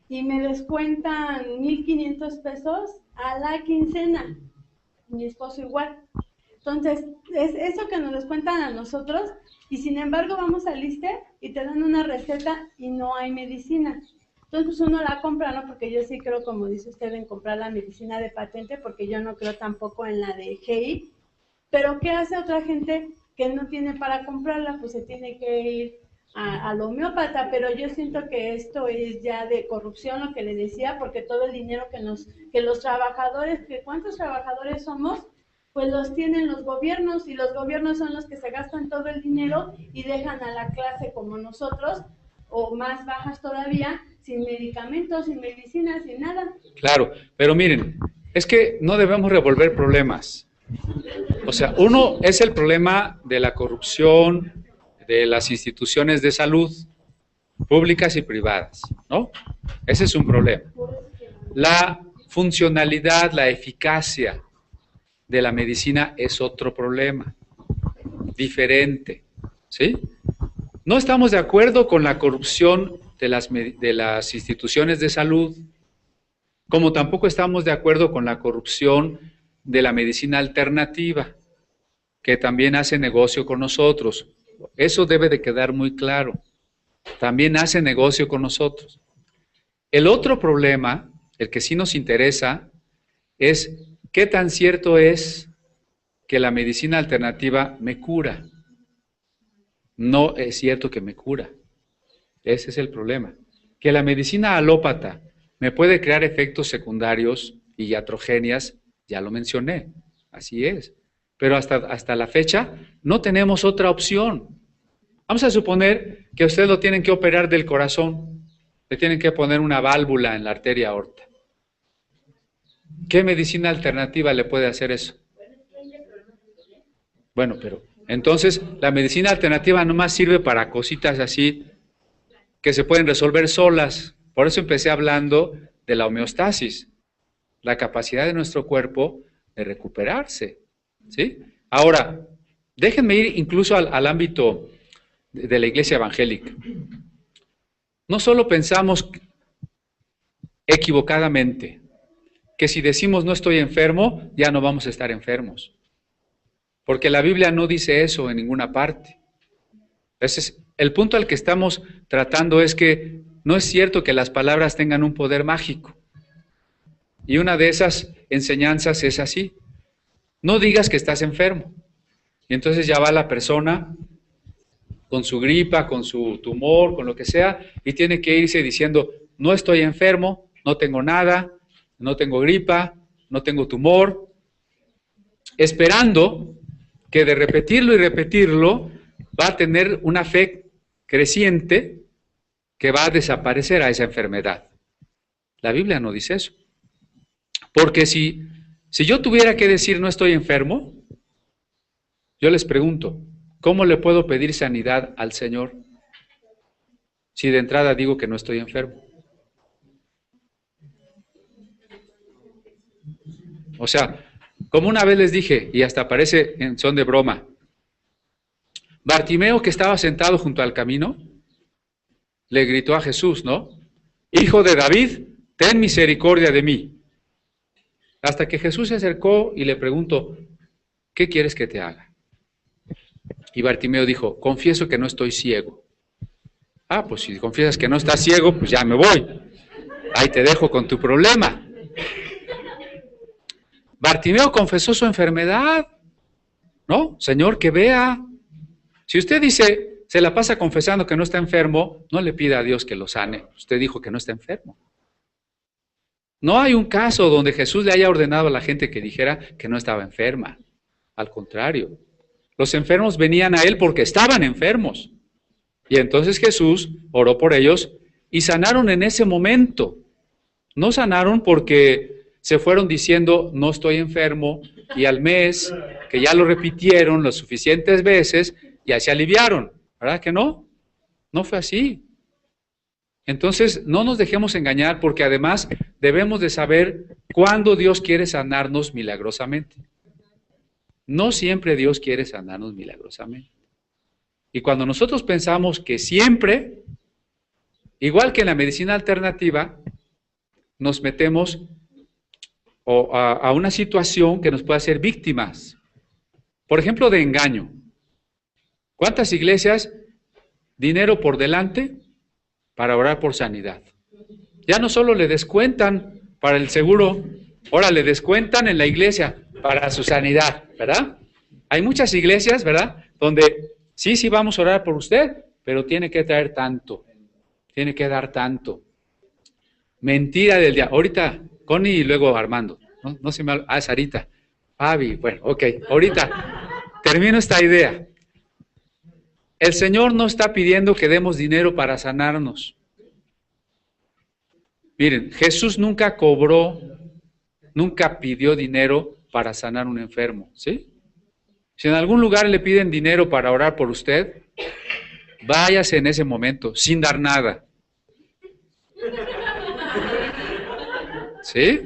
y me descuentan 1,500 pesos a la quincena, mi esposo igual. Entonces, es eso que nos descuentan a nosotros y sin embargo vamos al ISSSTE y te dan una receta y no hay medicina. Entonces pues uno la compra, ¿no? Porque yo sí creo, como dice usted, en comprar la medicina de patente, porque yo no creo tampoco en la de GI. Pero ¿qué hace otra gente que no tiene para comprarla? Pues se tiene que ir al homeópata, pero yo siento que esto es ya de corrupción, lo que le decía, porque todo el dinero que los trabajadores, que ¿cuántos trabajadores somos? Pues los tienen los gobiernos y los gobiernos son los que se gastan todo el dinero y dejan a la clase como nosotros, o más bajas todavía, sin medicamentos, sin medicinas, sin nada. Claro, pero miren, es que no debemos revolver problemas. O sea, uno es el problema de la corrupción de las instituciones de salud, públicas y privadas, ¿no? Ese es un problema. La funcionalidad, la eficacia de la medicina es otro problema, diferente, ¿sí? No estamos de acuerdo con la corrupción de las instituciones de salud, como tampoco estamos de acuerdo con la corrupción de la medicina alternativa, que también hace negocio con nosotros. Eso debe de quedar muy claro. También hace negocio con nosotros. El otro problema, el que sí nos interesa, es qué tan cierto es que la medicina alternativa me cura. No es cierto que me cura. Ese es el problema. Que la medicina alópata me puede crear efectos secundarios y iatrogenias, ya lo mencioné, así es. Pero hasta la fecha no tenemos otra opción. Vamos a suponer que a usted lo tienen que operar del corazón, le tienen que poner una válvula en la arteria aorta. ¿Qué medicina alternativa le puede hacer eso? Bueno, pero entonces la medicina alternativa nomás sirve para cositas así que se pueden resolver solas. Por eso empecé hablando de la homeostasis, la capacidad de nuestro cuerpo de recuperarse, ¿sí? Ahora, déjenme ir incluso al ámbito de la iglesia evangélica. No solo pensamos equivocadamente que si decimos no estoy enfermo, ya no vamos a estar enfermos. Porque la Biblia no dice eso en ninguna parte. Entonces, el punto al que estamos tratando es que no es cierto que las palabras tengan un poder mágico. Y una de esas enseñanzas es así. No digas que estás enfermo. Y entonces ya va la persona con su gripa, con su tumor, con lo que sea, y tiene que irse diciendo, no estoy enfermo, no tengo nada, no tengo gripa, no tengo tumor, esperando que de repetirlo y repetirlo va a tener una fe creciente que va a desaparecer a esa enfermedad. La Biblia no dice eso. Porque si yo tuviera que decir no estoy enfermo, yo les pregunto, ¿cómo le puedo pedir sanidad al Señor si de entrada digo que no estoy enfermo? O sea, como una vez les dije, y hasta parece en son de broma, Bartimeo, que estaba sentado junto al camino, le gritó a Jesús, ¿no? Hijo de David, ten misericordia de mí. Hasta que Jesús se acercó y le preguntó, ¿qué quieres que te haga? Y Bartimeo dijo, confieso que no estoy ciego. Ah, pues si confiesas que no estás ciego, pues ya me voy. Ahí te dejo con tu problema. Bartimeo confesó su enfermedad, ¿no? Señor, que vea. Si usted dice, se la pasa confesando que no está enfermo, no le pida a Dios que lo sane. Usted dijo que no está enfermo. No hay un caso donde Jesús le haya ordenado a la gente que dijera que no estaba enferma. Al contrario, los enfermos venían a él porque estaban enfermos. Y entonces Jesús oró por ellos y sanaron en ese momento. No sanaron porque se fueron diciendo, no estoy enfermo, y al mes, que ya lo repitieron las suficientes veces, ya se aliviaron. ¿Verdad que no? No fue así. Entonces, no nos dejemos engañar, porque además debemos de saber cuándo Dios quiere sanarnos milagrosamente. No siempre Dios quiere sanarnos milagrosamente. Y cuando nosotros pensamos que siempre, igual que en la medicina alternativa, nos metemos a una situación que nos puede hacer víctimas. Por ejemplo, de engaño. ¿Cuántas iglesias? Dinero por delante para orar por sanidad. Ya no solo le descuentan para el seguro, ahora le descuentan en la iglesia para su sanidad, ¿verdad? Hay muchas iglesias, ¿verdad? Donde sí vamos a orar por usted, pero tiene que traer tanto, tiene que dar tanto. Mentira del día. Ahorita, Connie y luego Armando. No se me... Ah, Sarita. Fabi, bueno, ok. Ahorita termino esta idea. El Señor no está pidiendo que demos dinero para sanarnos. Miren, Jesús nunca cobró, nunca pidió dinero para sanar a un enfermo, ¿sí? Si en algún lugar le piden dinero para orar por usted, váyase en ese momento, sin dar nada. ¿Sí?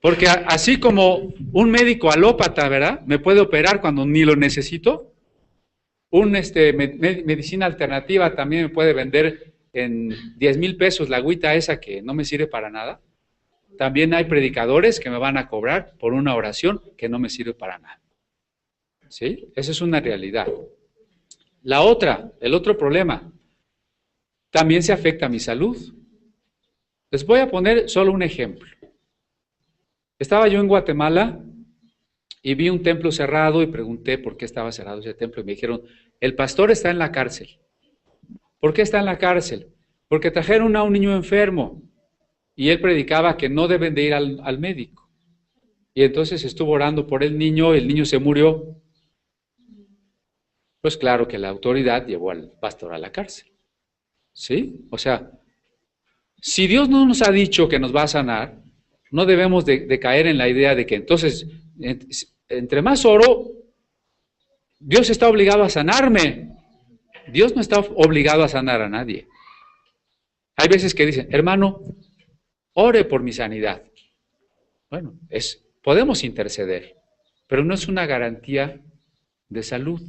Porque así como un médico alópata, ¿verdad? Me puede operar cuando ni lo necesito. Medicina alternativa también me puede vender en 10,000 pesos la agüita esa que no me sirve para nada. También hay predicadores que me van a cobrar por una oración que no me sirve para nada. ¿Sí? Esa es una realidad. La otra, el otro problema, también se afecta a mi salud. Les voy a poner solo un ejemplo. Estaba yo en Guatemala y vi un templo cerrado y pregunté por qué estaba cerrado ese templo. Y me dijeron, el pastor está en la cárcel. ¿Por qué está en la cárcel? Porque trajeron a un niño enfermo y él predicaba que no deben de ir al médico. Y entonces estuvo orando por el niño se murió. Pues claro que la autoridad llevó al pastor a la cárcel. ¿Sí? O sea, si Dios no nos ha dicho que nos va a sanar, no debemos de caer en la idea de que entonces, entre más oro, Dios está obligado a sanarme. Dios no está obligado a sanar a nadie. Hay veces que dicen, hermano, ore por mi sanidad. Bueno, podemos interceder, pero no es una garantía de salud.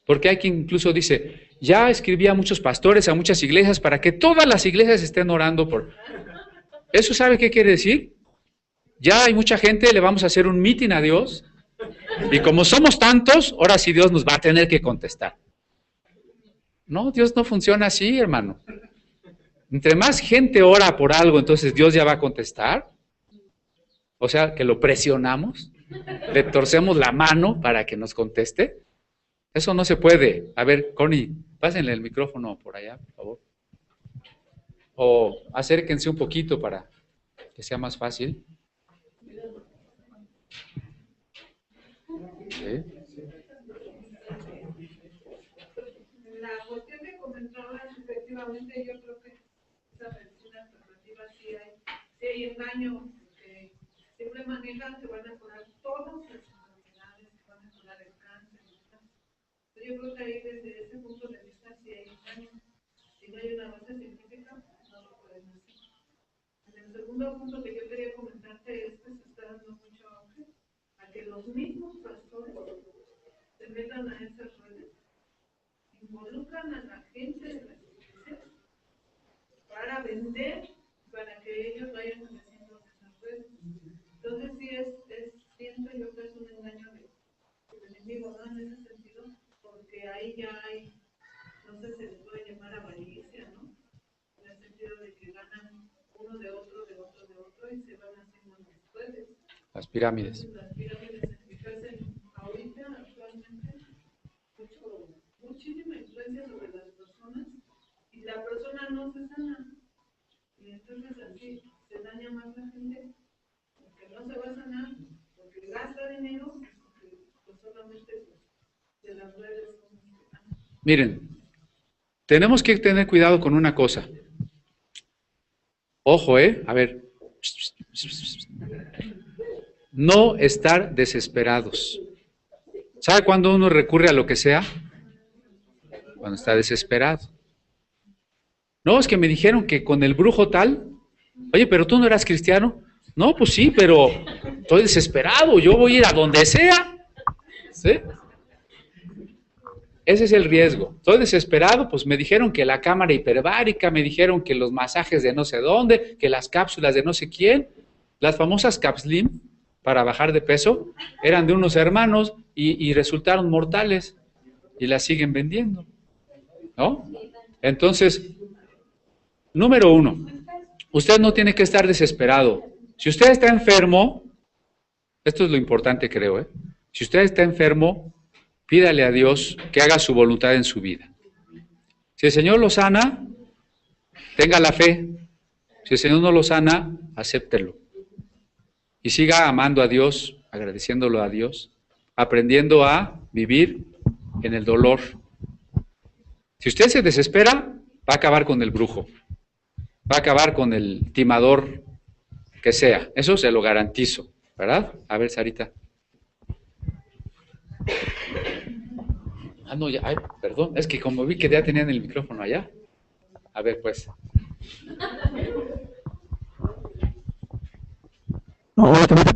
Porque hay quien incluso dice, ya escribí a muchos pastores, a muchas iglesias, para que todas las iglesias estén orando por... ¿Eso sabe qué quiere decir? Ya hay mucha gente, le vamos a hacer un meeting a Dios, y como somos tantos, ahora sí Dios nos va a tener que contestar. No, Dios no funciona así, hermano. Entre más gente ora por algo, entonces Dios ya va a contestar. O sea, que lo presionamos. le torcemos la mano para que nos conteste. Eso no se puede. A ver, Connie, pásenle el micrófono por allá, por favor. O acérquense un poquito para que sea más fácil. ¿Sí? La cuestión que comentabas, efectivamente, yo creo que esa medicina alternativa sí hay engaño, porque siempre manejan que van a curar todas las enfermedades, que van a curar el cáncer. Yo creo que ahí desde ese punto de vista sí hay engaño. Si no hay una base científica, no lo pueden hacer. En el segundo punto que yo quería comentarte es que se está dando mucho auge a que los mismos pastores se metan a esas redes, involucran a la gente de las iglesias para vender, para que ellos vayan haciendo esas redes. Entonces sí siento yo que es un engaño del enemigo, ¿no? En ese sentido, porque ahí ya hay, no sé si se le puede llamar avaricia, ¿no? En el sentido de que ganan uno de otro, de otro, de otro, y se van haciendo las redes. Las pirámides. Las pirámides ejercen ahorita, actualmente, muchísima influencia sobre las personas, y la persona no se sana. Y entonces así se daña más la gente, porque no se va a sanar, porque gasta dinero, porque pues solamente de las redes son. Miren, tenemos que tener cuidado con una cosa. Ojo, a ver. No estar desesperados. ¿Sabe cuándo uno recurre a lo que sea? Cuando está desesperado. No, es que me dijeron que con el brujo tal. Oye, pero tú no eras cristiano. No, pues sí, pero estoy desesperado. Yo voy a ir a donde sea. ¿Sí? Ese es el riesgo. Estoy desesperado, pues me dijeron que la cámara hiperbárica, me dijeron que los masajes de no sé dónde, que las cápsulas de no sé quién, las famosas Capslim para bajar de peso, eran de unos hermanos y resultaron mortales y las siguen vendiendo, ¿no? Entonces, número uno, usted no tiene que estar desesperado. Si usted está enfermo, esto es lo importante, creo, si usted está enfermo, pídale a Dios que haga su voluntad en su vida. Si el Señor lo sana, tenga la fe. Si el Señor no lo sana, acéptelo. Y siga amando a Dios, agradeciéndolo a Dios, aprendiendo a vivir en el dolor. Si usted se desespera, va a acabar con el brujo, va a acabar con el timador que sea. Eso se lo garantizo, ¿verdad? A ver, Sarita. No, ya, ay, perdón, es que como vi que ya tenían el micrófono allá. A ver, pues. No, únicamente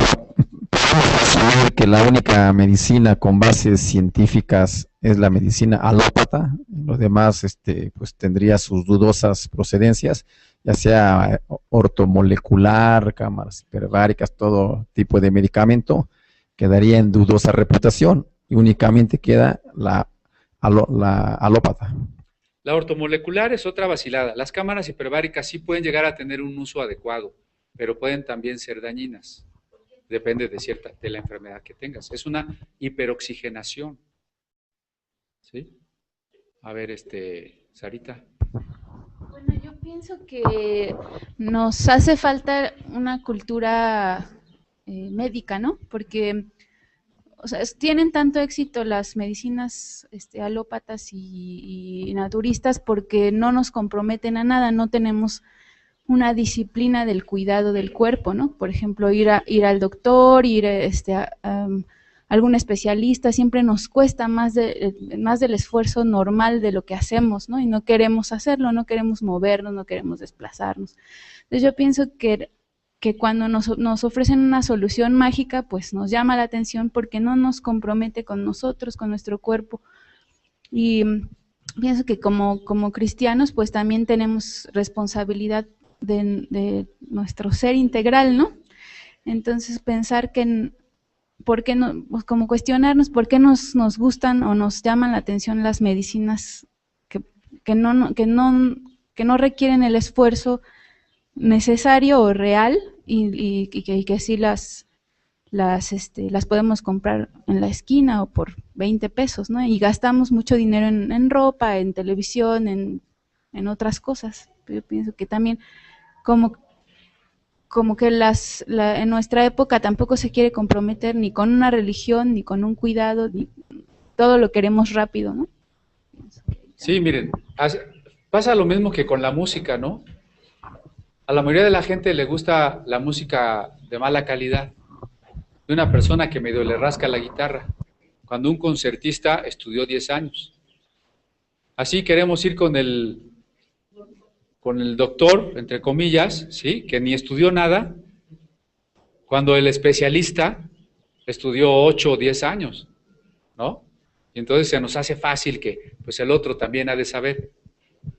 podemos asumir que la única medicina con bases científicas es la medicina alópata. Lo demás, pues tendría sus dudosas procedencias, ya sea ortomolecular, cámaras hiperbáricas, todo tipo de medicamento, quedaría en dudosa reputación y únicamente queda la alópata. La ortomolecular es otra vacilada. Las cámaras hiperbáricas sí pueden llegar a tener un uso adecuado, pero pueden también ser dañinas. Depende de la enfermedad que tengas. Es una hiperoxigenación. ¿Sí? A ver, Sarita. Bueno, yo pienso que nos hace falta una cultura médica, ¿no? Porque o sea, tienen tanto éxito las medicinas alópatas y naturistas porque no nos comprometen a nada, no tenemos una disciplina del cuidado del cuerpo, ¿no? Por ejemplo, ir al doctor, ir a algún especialista, siempre nos cuesta más del esfuerzo normal de lo que hacemos, ¿no? Y no queremos hacerlo, no queremos movernos, no queremos desplazarnos. Entonces yo pienso que cuando nos ofrecen una solución mágica, pues nos llama la atención porque no nos compromete con nosotros, con nuestro cuerpo. Y pienso que como cristianos, pues también tenemos responsabilidad de nuestro ser integral, ¿no? Entonces pensar ¿por qué no? Pues como cuestionarnos por qué nos gustan o nos llaman la atención las medicinas que no requieren el esfuerzo necesario o real y que sí las las podemos comprar en la esquina o por 20 pesos, ¿no? Y gastamos mucho dinero en ropa, en televisión, en otras cosas. Pero yo pienso que también como que en nuestra época tampoco se quiere comprometer ni con una religión, ni con un cuidado, ni todo lo queremos rápido, ¿no? Sí, miren, pasa lo mismo que con la música, ¿no? A la mayoría de la gente le gusta la música de mala calidad, de una persona que medio le rasca la guitarra, cuando un concertista estudió 10 años. Así queremos ir con el doctor, entre comillas, ¿sí? Que ni estudió nada, cuando el especialista estudió 8 o 10 años, ¿no? Y entonces se nos hace fácil que pues el otro también ha de saber.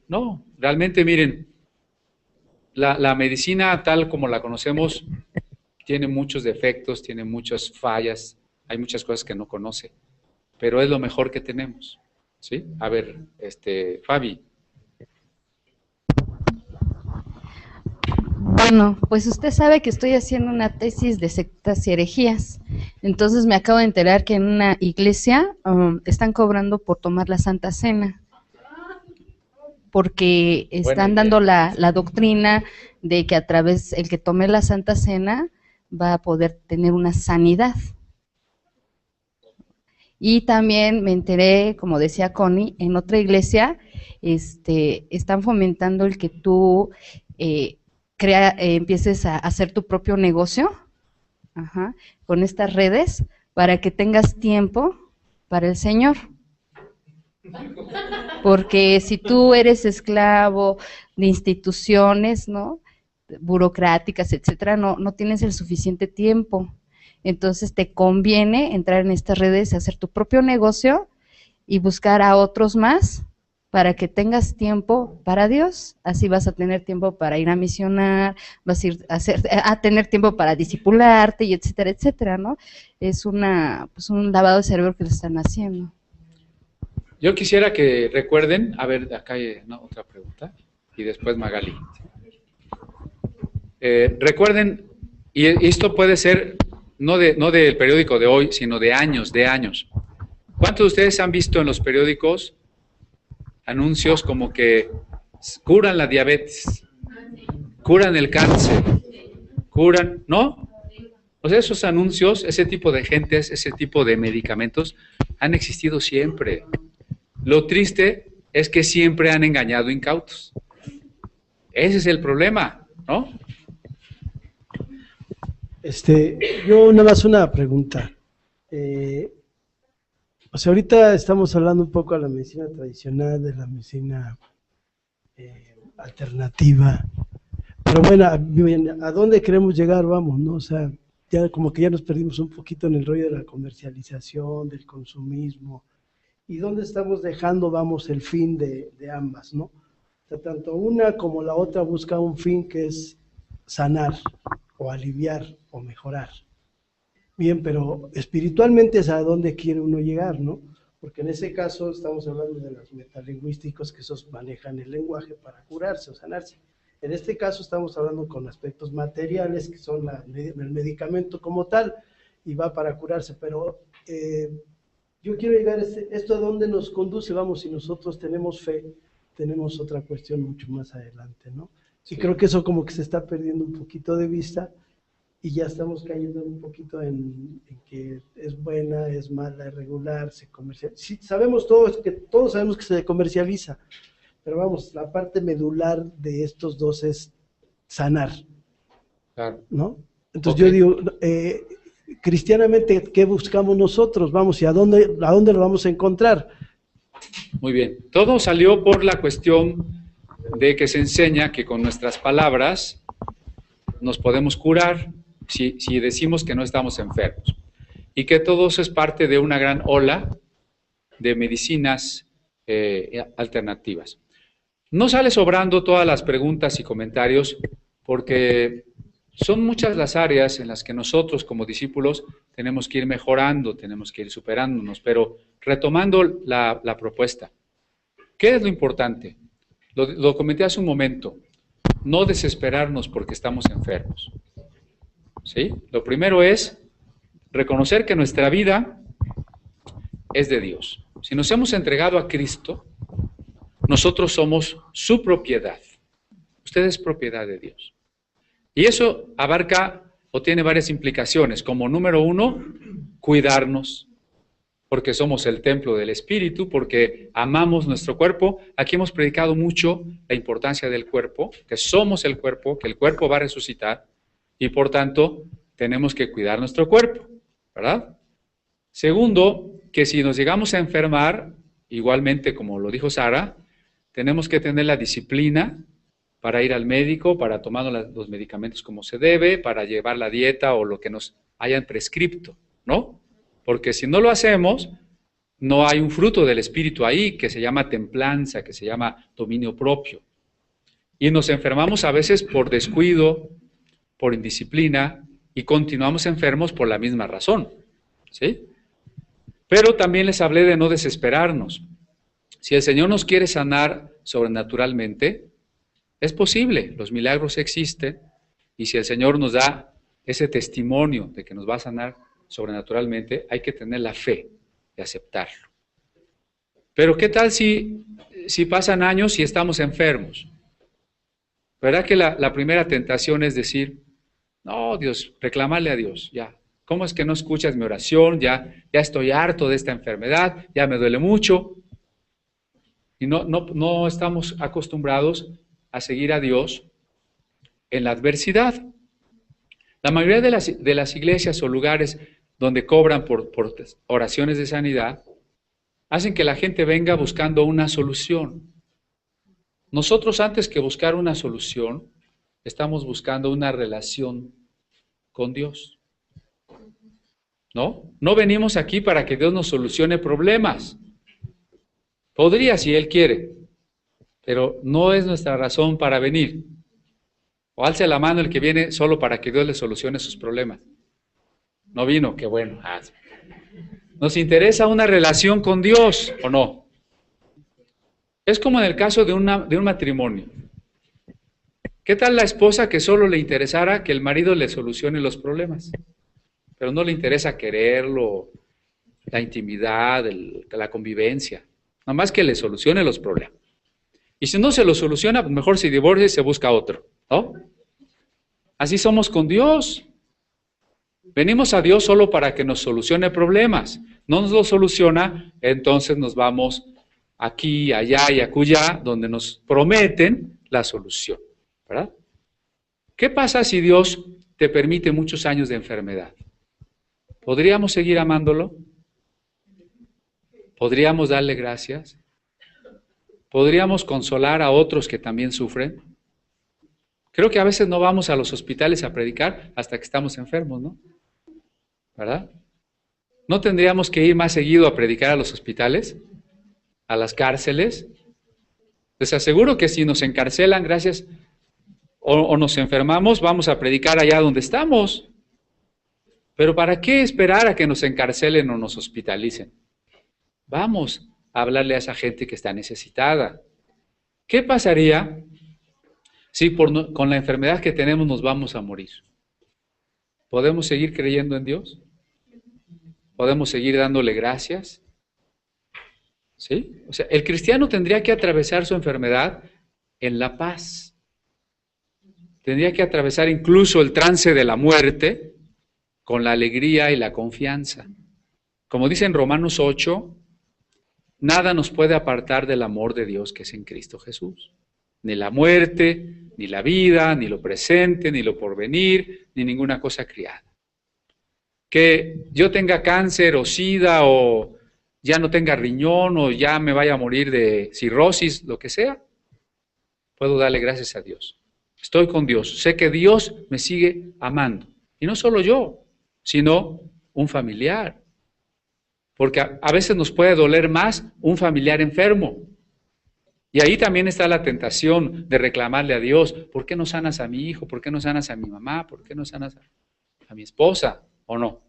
No, realmente miren, la medicina tal como la conocemos tiene muchos defectos, tiene muchas fallas, hay muchas cosas que no conoce, pero es lo mejor que tenemos, ¿sí? A ver, Fabi. Bueno, pues usted sabe que estoy haciendo una tesis de sectas y herejías. Entonces me acabo de enterar que en una iglesia están cobrando por tomar la Santa Cena, porque están dando la doctrina de que a través el que tome la Santa Cena va a poder tener una sanidad. Y también me enteré, como decía Connie, en otra iglesia están fomentando el que tú empieces a hacer tu propio negocio, con estas redes, para que tengas tiempo para el Señor. Porque si tú eres esclavo de instituciones, ¿no?, burocráticas, etcétera, no tienes el suficiente tiempo. Entonces te conviene entrar en estas redes, hacer tu propio negocio y buscar a otros más para que tengas tiempo para Dios. Así vas a tener tiempo para ir a misionar, vas a ir a tener tiempo para discipularte y etcétera, etcétera, ¿no? Es un lavado de cerebro que le están haciendo. Yo quisiera que recuerden, a ver, acá hay otra pregunta, y después Magali. Recuerden, y esto puede ser no del periódico de hoy, sino de años. ¿Cuántos de ustedes han visto en los periódicos anuncios como que curan la diabetes, curan el cáncer, curan, ¿no? O sea, esos anuncios, ese tipo de gentes, ese tipo de medicamentos han existido siempre. Lo triste es que siempre han engañado incautos. Ese es el problema, ¿no? Yo nada más una pregunta. O sea, ahorita estamos hablando un poco de la medicina tradicional, de la medicina alternativa, pero bueno, ¿a dónde queremos llegar? Vamos, ¿no? O sea, ya como que ya nos perdimos un poquito en el rollo de la comercialización, del consumismo, y dónde estamos dejando, vamos, el fin de ambas, ¿no? O sea, tanto una como la otra busca un fin que es sanar, o aliviar, o mejorar. Bien, pero espiritualmente es a dónde quiere uno llegar, ¿no? Porque en ese caso estamos hablando de los metalingüísticos que esos manejan el lenguaje para curarse o sanarse. En este caso estamos hablando con aspectos materiales que son el medicamento como tal y va para curarse, pero yo quiero llegar a esto a dónde nos conduce, vamos, si nosotros tenemos fe, tenemos otra cuestión mucho más adelante, ¿no? Y creo que eso como que se está perdiendo un poquito de vista. Y ya estamos cayendo un poquito en que es buena, es mala, es regular, se comercializa. Sí, todos sabemos que se comercializa, pero vamos, la parte medular de estos dos es sanar, claro, ¿no? Entonces yo digo, cristianamente, ¿qué buscamos nosotros? Vamos, ¿y a dónde lo vamos a encontrar? Muy bien, todo salió por la cuestión de que se enseña que con nuestras palabras nos podemos curar, si decimos que no estamos enfermos, y que todo eso es parte de una gran ola de medicinas alternativas. No sale sobrando todas las preguntas y comentarios, porque son muchas las áreas en las que nosotros como discípulos tenemos que ir mejorando, tenemos que ir superándonos, pero retomando la propuesta, ¿qué es lo importante? Lo comenté hace un momento, no desesperarnos porque estamos enfermos. ¿Sí? Lo primero es reconocer que nuestra vida es de Dios. Si nos hemos entregado a Cristo, nosotros somos su propiedad. Usted es propiedad de Dios. Y eso abarca o tiene varias implicaciones, como número 1, cuidarnos, porque somos el templo del Espíritu, porque amamos nuestro cuerpo. Aquí hemos predicado mucho la importancia del cuerpo, que somos el cuerpo, que el cuerpo va a resucitar, y por tanto tenemos que cuidar nuestro cuerpo, ¿verdad? Segundo, que si nos llegamos a enfermar, igualmente como lo dijo Sara, tenemos que tener la disciplina para ir al médico, para tomar los medicamentos como se debe, para llevar la dieta o lo que nos hayan prescripto, ¿no? Porque si no lo hacemos, no hay un fruto del Espíritu ahí que se llama templanza, que se llama dominio propio. Y nos enfermamos a veces por descuido, por indisciplina, y continuamos enfermos por la misma razón, ¿sí? Pero también les hablé de no desesperarnos. Si el Señor nos quiere sanar sobrenaturalmente, es posible, los milagros existen, y si el Señor nos da ese testimonio de que nos va a sanar sobrenaturalmente, hay que tener la fe de aceptarlo. Pero ¿qué tal si pasan años y estamos enfermos? ¿Verdad que la primera tentación es decir, no, Dios, reclamarle a Dios, ya, ¿cómo es que no escuchas mi oración? Ya estoy harto de esta enfermedad, ya me duele mucho. Y no estamos acostumbrados a seguir a Dios en la adversidad. La mayoría de las iglesias o lugares donde cobran por oraciones de sanidad, hacen que la gente venga buscando una solución. Nosotros, antes que buscar una solución, estamos buscando una relación con Dios. ¿No? No venimos aquí para que Dios nos solucione problemas. Podría si Él quiere, pero no es nuestra razón para venir. O alce la mano el que viene solo para que Dios le solucione sus problemas. No vino, qué bueno. Nos interesa una relación con Dios, ¿o no? Es como en el caso de un matrimonio. ¿Qué tal la esposa que solo le interesara que el marido le solucione los problemas? Pero no le interesa quererlo, la intimidad, la convivencia. Nada más que le solucione los problemas. Y si no se lo soluciona, pues mejor se divorcia y se busca otro, ¿no? Así somos con Dios. Venimos a Dios solo para que nos solucione problemas. No nos lo soluciona, entonces nos vamos aquí, allá y acullá, donde nos prometen la solución, ¿verdad? ¿Qué pasa si Dios te permite muchos años de enfermedad? ¿Podríamos seguir amándolo? ¿Podríamos darle gracias? ¿Podríamos consolar a otros que también sufren? Creo que a veces no vamos a los hospitales a predicar hasta que estamos enfermos, ¿no? ¿Verdad? ¿No tendríamos que ir más seguido a predicar a los hospitales? ¿A las cárceles? Les aseguro que si nos encarcelan, gracias, o nos enfermamos, vamos a predicar allá donde estamos. Pero ¿para qué esperar a que nos encarcelen o nos hospitalicen? Vamos a hablarle a esa gente que está necesitada. ¿Qué pasaría si con la enfermedad que tenemos nos vamos a morir? ¿Podemos seguir creyendo en Dios? ¿Podemos seguir dándole gracias? ¿Sí? O sea, el cristiano tendría que atravesar su enfermedad en la paz. Tendría que atravesar incluso el trance de la muerte con la alegría y la confianza. Como dice en Romanos 8, nada nos puede apartar del amor de Dios que es en Cristo Jesús. Ni la muerte, ni la vida, ni lo presente, ni lo porvenir, ni ninguna cosa criada. Que yo tenga cáncer o sida o ya no tenga riñón o ya me vaya a morir de cirrosis, lo que sea, puedo darle gracias a Dios. Estoy con Dios. Sé que Dios me sigue amando. Y no solo yo, sino un familiar. Porque a veces nos puede doler más un familiar enfermo. Y ahí también está la tentación de reclamarle a Dios, ¿por qué no sanas a mi hijo? ¿Por qué no sanas a mi mamá? ¿Por qué no sanas a mi esposa? ¿O no?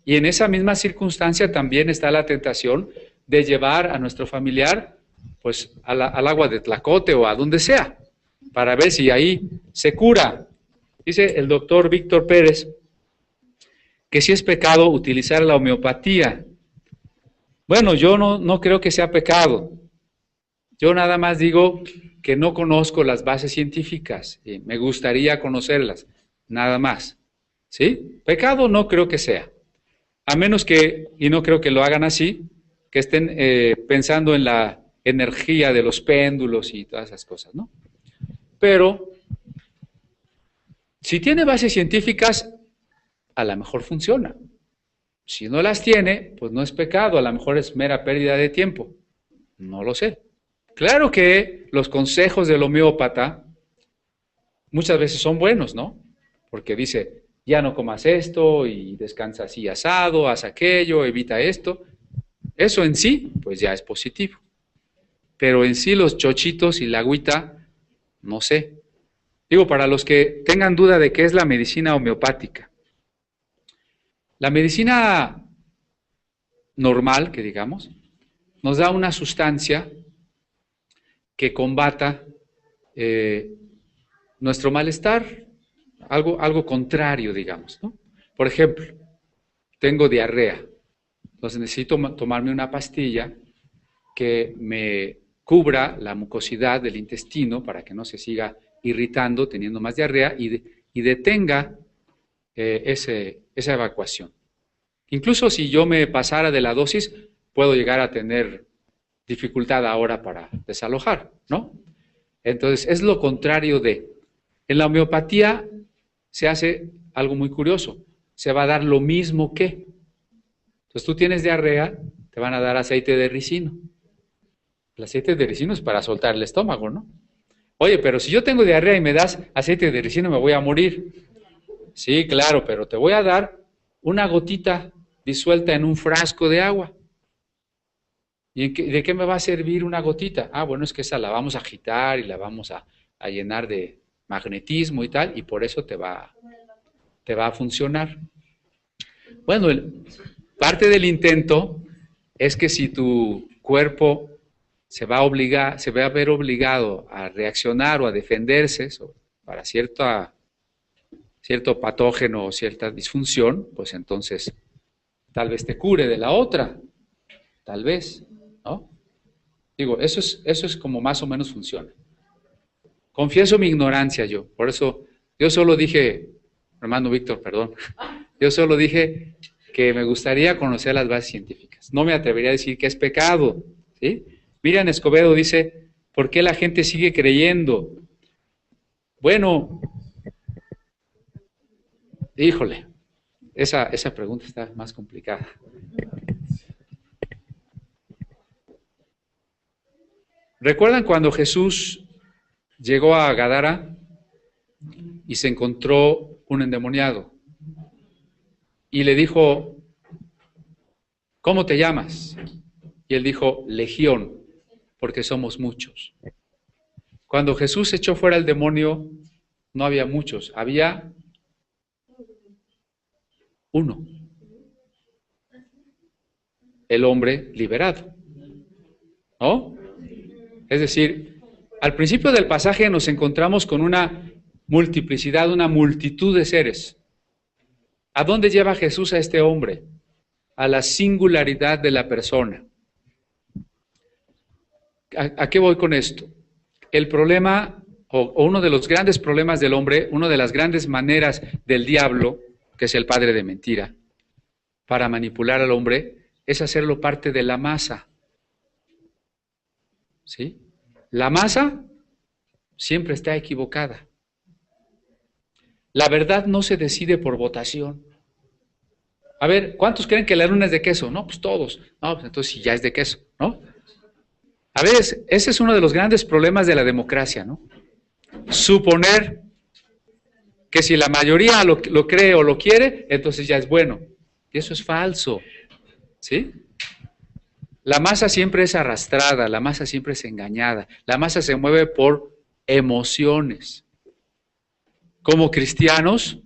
Y en esa misma circunstancia también está la tentación de llevar a nuestro familiar pues al agua de Tlacote o a donde sea, para ver si ahí se cura. Dice el doctor Víctor Pérez que si es pecado utilizar la homeopatía. Bueno, yo no creo que sea pecado. Yo nada más digo que no conozco las bases científicas y me gustaría conocerlas, nada más. ¿Sí? Pecado no creo que sea. A menos que, y no creo que lo hagan así, que estén pensando en la energía de los péndulos y todas esas cosas, ¿no? Pero, si tiene bases científicas, a lo mejor funciona. Si no las tiene, pues no es pecado, a lo mejor es mera pérdida de tiempo. No lo sé. Claro que los consejos del homeópata muchas veces son buenos, ¿no? Porque dice, ya no comas esto y descansa así asado, haz aquello, evita esto. Eso en sí, pues ya es positivo. Pero en sí los chochitos y la agüita, no sé. Digo, para los que tengan duda de qué es la medicina homeopática. La medicina normal, que digamos, nos da una sustancia que combata nuestro malestar, algo contrario, digamos, ¿no? Por ejemplo, tengo diarrea, entonces necesito tomarme una pastilla que me cubra la mucosidad del intestino para que no se siga irritando, teniendo más diarrea y detenga esa evacuación. Incluso si yo me pasara de la dosis, puedo llegar a tener dificultad ahora para desalojar, ¿no? Entonces, es lo contrario de. En la homeopatía se hace algo muy curioso. Se va a dar lo mismo que. Entonces, tú tienes diarrea, te van a dar aceite de ricino. El aceite de ricino es para soltar el estómago, ¿no? Oye, pero si yo tengo diarrea y me das aceite de ricino, me voy a morir. Sí, claro, pero te voy a dar una gotita disuelta en un frasco de agua. ¿Y de qué me va a servir una gotita? Ah, bueno, es que esa la vamos a agitar y la vamos a llenar de magnetismo y tal, y por eso te va a funcionar. Bueno, parte del intento es que si tu cuerpo se va a ver obligado a reaccionar o a defenderse para cierto patógeno o cierta disfunción, pues entonces tal vez te cure de la otra, tal vez, ¿no? Digo, eso es como más o menos funciona. Confieso mi ignorancia yo, por eso yo solo dije, hermano Víctor, perdón, yo solo dije que me gustaría conocer las bases científicas. No me atrevería a decir que es pecado, ¿sí? Miriam Escobedo dice, ¿por qué la gente sigue creyendo? Bueno, híjole, esa pregunta está más complicada. ¿Recuerdan cuando Jesús llegó a Gadara y se encontró un endemoniado? Y le dijo, ¿cómo te llamas? Y él dijo, Legión, porque somos muchos. Cuando Jesús echó fuera el demonio, no había muchos, había uno. El hombre liberado, ¿no? Es decir, al principio del pasaje nos encontramos con una multiplicidad, una multitud de seres. ¿A dónde lleva Jesús a este hombre? A la singularidad de la persona. ¿A qué voy con esto? El problema, o uno de los grandes problemas del hombre, una de las grandes maneras del diablo, que es el padre de mentira, para manipular al hombre, es hacerlo parte de la masa. ¿Sí? La masa siempre está equivocada. La verdad no se decide por votación. A ver, ¿cuántos creen que la luna es de queso? No, pues todos. No, pues entonces sí, ya es de queso, ¿no? A ver, ese es uno de los grandes problemas de la democracia, ¿no? Suponer que si la mayoría lo cree o lo quiere, entonces ya es bueno. Y eso es falso, ¿sí? La masa siempre es arrastrada, la masa siempre es engañada, la masa se mueve por emociones. Como cristianos,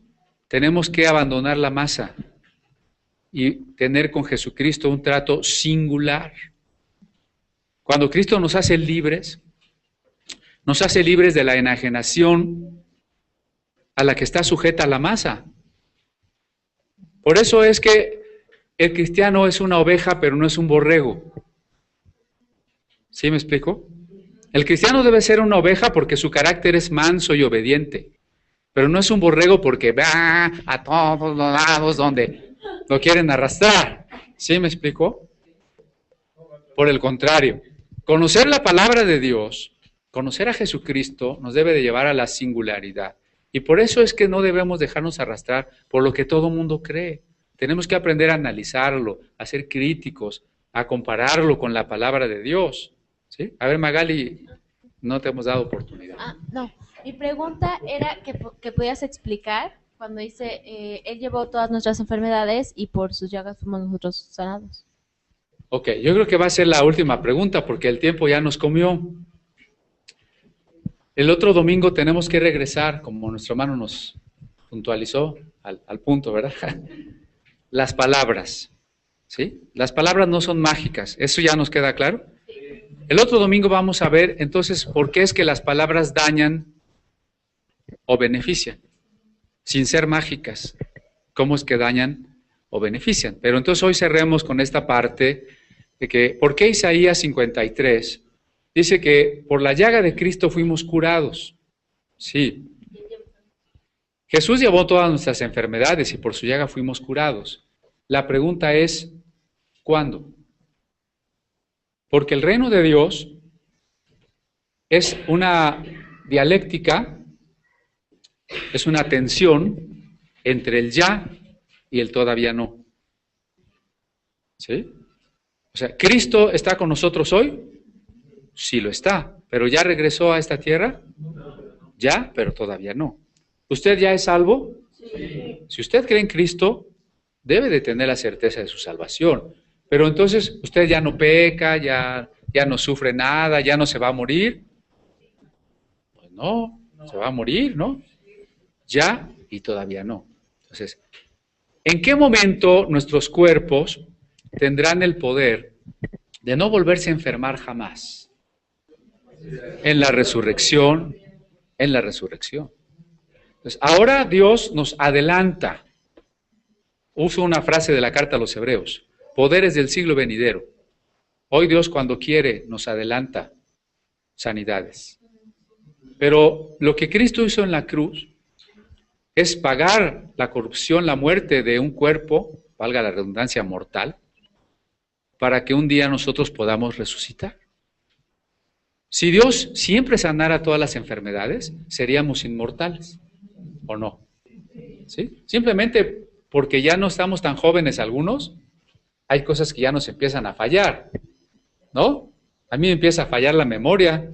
tenemos que abandonar la masa y tener con Jesucristo un trato singular. Cuando Cristo nos hace libres de la enajenación a la que está sujeta la masa. Por eso es que el cristiano es una oveja, pero no es un borrego. ¿Sí me explico? El cristiano debe ser una oveja porque su carácter es manso y obediente, pero no es un borrego porque va a todos los lados donde lo quieren arrastrar. ¿Sí me explico? Por el contrario, conocer la palabra de Dios, conocer a Jesucristo, nos debe de llevar a la singularidad. Y por eso es que no debemos dejarnos arrastrar por lo que todo mundo cree. Tenemos que aprender a analizarlo, a ser críticos, a compararlo con la palabra de Dios. ¿Sí? A ver, Magali, no te hemos dado oportunidad. No, mi pregunta era que podías explicar cuando dice, Él llevó todas nuestras enfermedades y por sus llagas fuimos nosotros sanados. Ok, yo creo que va a ser la última pregunta porque el tiempo ya nos comió. El otro domingo tenemos que regresar, como nuestro hermano nos puntualizó, al punto, ¿verdad? Las palabras, ¿sí? Las palabras no son mágicas, ¿eso ya nos queda claro? El otro domingo vamos a ver, entonces, por qué es que las palabras dañan o benefician, sin ser mágicas. ¿Cómo es que dañan o benefician? Pero entonces hoy cerremos con esta parte de que, ¿por qué Isaías 53 dice que por la llaga de Cristo fuimos curados? Sí. Jesús llevó todas nuestras enfermedades y por su llaga fuimos curados. La pregunta es, ¿cuándo? Porque el reino de Dios es una dialéctica, es una tensión entre el ya y el todavía no. ¿Sí? O sea, ¿Cristo está con nosotros hoy? Sí lo está, pero ¿ya regresó a esta tierra? Ya, pero todavía no. ¿Usted ya es salvo? Sí. Si usted cree en Cristo, debe de tener la certeza de su salvación. Pero entonces, ¿usted ya no peca, ya no sufre nada, ya no se va a morir? Pues no, se va a morir, ¿no? Ya y todavía no. Entonces, ¿en qué momento nuestros cuerpos tendrán el poder de no volverse a enfermar jamás? En la resurrección, en la resurrección. Entonces, ahora Dios nos adelanta. Uso una frase de la carta a los Hebreos, poderes del siglo venidero. Hoy Dios cuando quiere nos adelanta sanidades. Pero lo que Cristo hizo en la cruz es pagar la corrupción, la muerte de un cuerpo, valga la redundancia, mortal, para que un día nosotros podamos resucitar. Si Dios siempre sanara todas las enfermedades, seríamos inmortales, ¿o no? ¿Sí? Simplemente porque ya no estamos tan jóvenes algunos, hay cosas que ya nos empiezan a fallar, ¿no? A mí me empieza a fallar la memoria,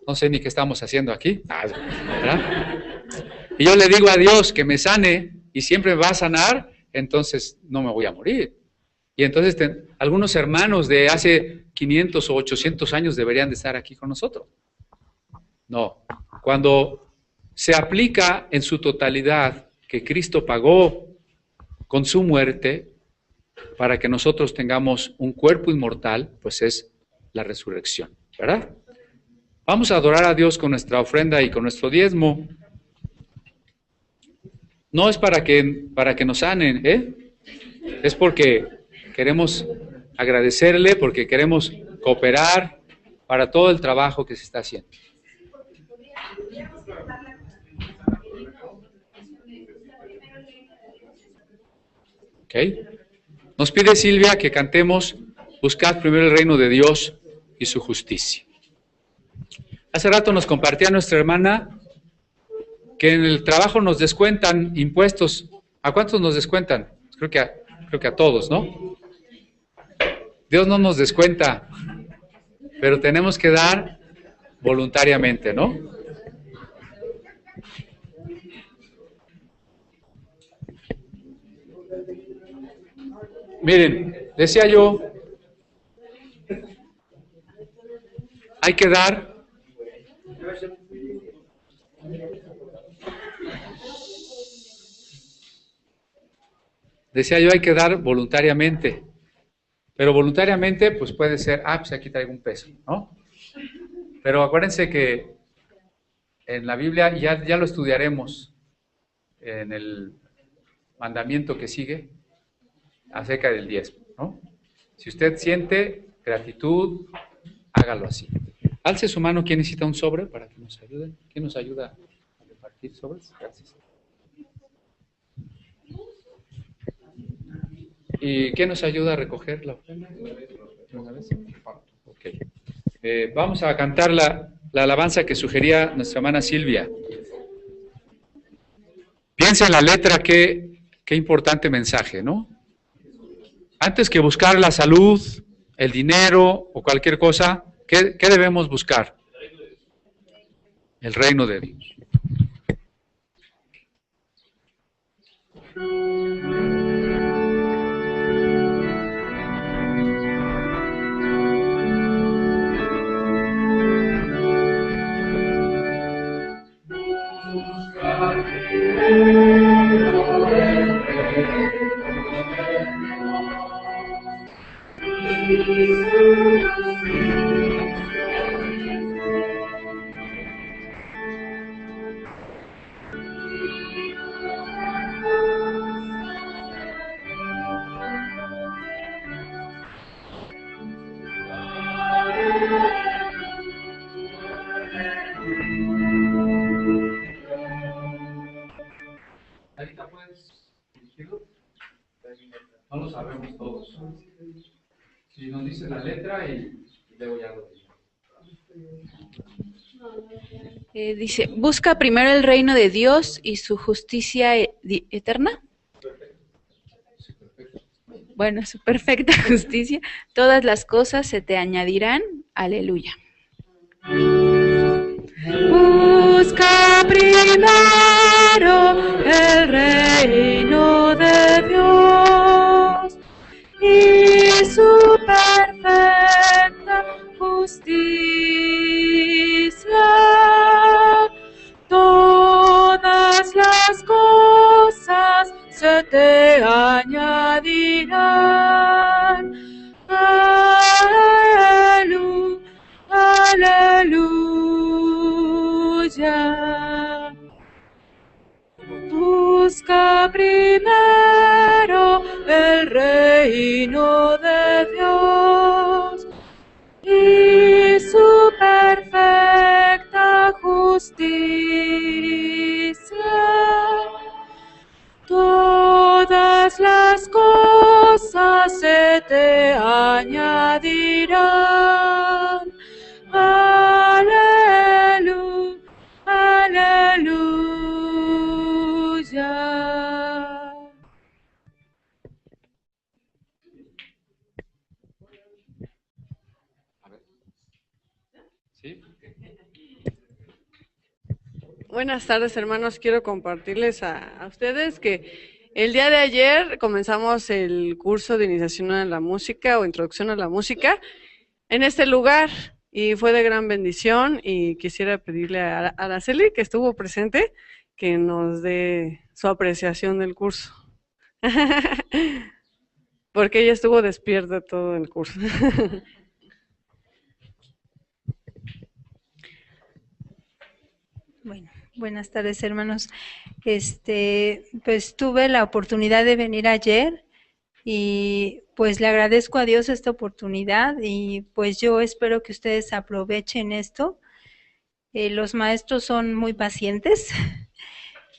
no sé ni qué estamos haciendo aquí, ¿verdad? Y yo le digo a Dios que me sane y siempre me va a sanar, entonces no me voy a morir. Y entonces algunos hermanos de hace 500 o 800 años deberían de estar aquí con nosotros. No, cuando se aplica en su totalidad que Cristo pagó con su muerte para que nosotros tengamos un cuerpo inmortal, pues es la resurrección, ¿verdad? Vamos a adorar a Dios con nuestra ofrenda y con nuestro diezmo. No es para que nos sanen, es porque queremos agradecerle, porque queremos cooperar para todo el trabajo que se está haciendo. ¿Ok? Nos pide Silvia que cantemos Buscad primero el reino de Dios y su justicia. Hace rato nos compartía nuestra hermana que en el trabajo nos descuentan impuestos. ¿A cuántos nos descuentan? Creo que a todos, ¿no? Dios no nos descuenta, pero tenemos que dar voluntariamente, ¿no? Miren, decía yo, hay que dar voluntariamente, pero voluntariamente pues puede ser, pues aquí traigo un peso, ¿no? Pero acuérdense que en la Biblia, ya lo estudiaremos en el mandamiento que sigue acerca del diezmo, ¿no? Si usted siente gratitud, hágalo así. Alce su mano, ¿quién necesita un sobre para que nos ayuden? ¿Quién nos ayuda a repartir sobres? Gracias. ¿Y quién nos ayuda a recoger la ofrenda? ¿Una vez? Ok. Vamos a cantar la alabanza que sugería nuestra hermana Silvia. Piensa en la letra, qué importante mensaje, ¿no? Antes que buscar la salud, el dinero o cualquier cosa, ¿qué debemos buscar? El reino de Dios. Ahorita puedes dirigirlo. No lo sabemos todos. Si nos dice la letra y luego ya lo digo. Dice, busca primero el reino de Dios y su justicia eterna. Bueno, su perfecta justicia. Todas las cosas se te añadirán. Aleluya. Busca primero el reino de Dios y su perfecta justicia. Todas las cosas se te añadirán. Aleluya, aleluya. Busca primero el reino de Dios y su perfecta justicia. Todas las cosas se te añadirán. Aleluya, aleluya. ¿Sí? Buenas tardes, hermanos. Quiero compartirles a ustedes que el día de ayer comenzamos el curso de iniciación a la música o introducción a la música en este lugar y fue de gran bendición y quisiera pedirle a Araceli, que estuvo presente, que nos dé su apreciación del curso. Porque ella estuvo despierta todo el curso. Bueno, buenas tardes, hermanos. Pues tuve la oportunidad de venir ayer y pues le agradezco a Dios esta oportunidad y pues yo espero que ustedes aprovechen esto. Los maestros son muy pacientes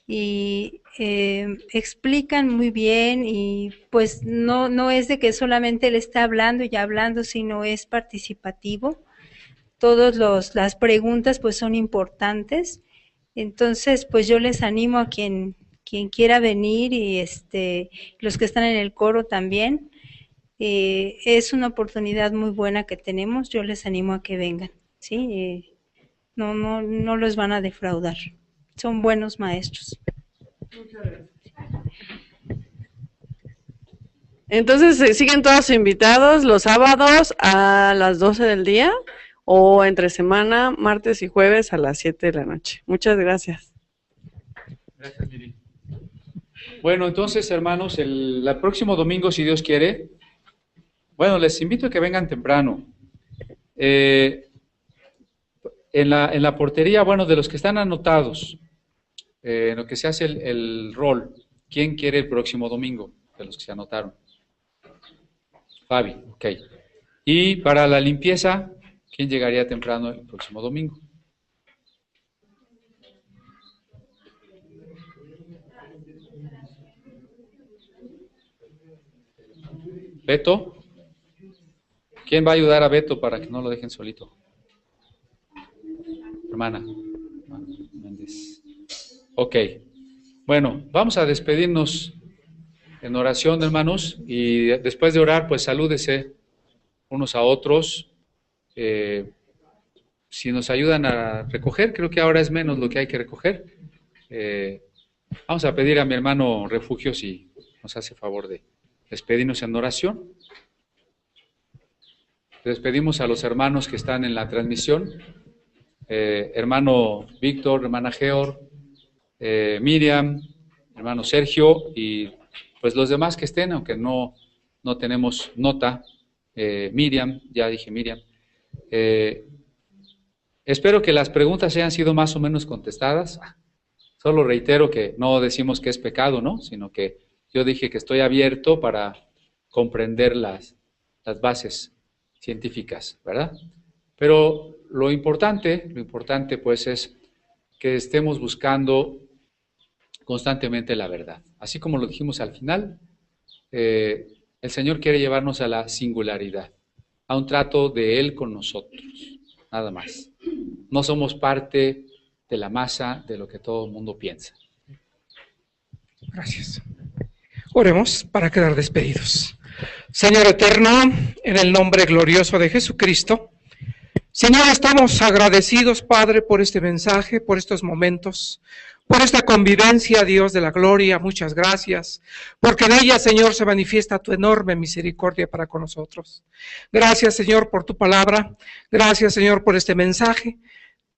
y explican muy bien y pues no es de que solamente él está hablando y hablando, sino es participativo. Todas las preguntas pues son importantes. Entonces, pues yo les animo a quien quiera venir y los que están en el coro también. Es una oportunidad muy buena que tenemos. Yo les animo a que vengan, ¿sí? No los van a defraudar. Son buenos maestros. Muchas gracias. Entonces, ¿siguen todos invitados los sábados a las 12 del día? O entre semana, martes y jueves a las 7 de la noche. Muchas gracias. Gracias, Miri. Bueno, entonces, hermanos, el próximo domingo, si Dios quiere, bueno, les invito a que vengan temprano. En la portería, bueno, de los que están anotados, en lo que se hace el rol, ¿Quién quiere el próximo domingo? De los que se anotaron. Fabi, ok. Y para la limpieza, ¿quién llegaría temprano el próximo domingo? Beto. ¿Quién va a ayudar a Beto para que no lo dejen solito? Hermana Méndez. Ok. Bueno, vamos a despedirnos en oración, hermanos, y después de orar, pues salúdese unos a otros. Si nos ayudan a recoger, creo que ahora es menos lo que hay que recoger. Vamos a pedir a mi hermano Refugio si nos hace favor de despedirnos en oración. Despedimos a los hermanos que están en la transmisión. Hermano Víctor, hermana Georg, Miriam, hermano Sergio y pues los demás que estén, aunque no tenemos nota. Miriam, ya dije Miriam. Espero que las preguntas hayan sido más o menos contestadas. Solo reitero que no decimos que es pecado, ¿no? Sino que yo dije que estoy abierto para comprender las bases científicas, ¿verdad? Pero lo importante pues es que estemos buscando constantemente la verdad. Así como lo dijimos al final, el Señor quiere llevarnos a la singularidad, a un trato de Él con nosotros, nada más. No somos parte de la masa de lo que todo el mundo piensa. Gracias. Oremos para quedar despedidos. Señor eterno, en el nombre glorioso de Jesucristo, Señor, estamos agradecidos, Padre, por este mensaje, por estos momentos, por esta convivencia, Dios de la gloria. Muchas gracias, porque en ella, Señor, se manifiesta tu enorme misericordia para con nosotros. Gracias, Señor, por tu palabra. Gracias, Señor, por este mensaje.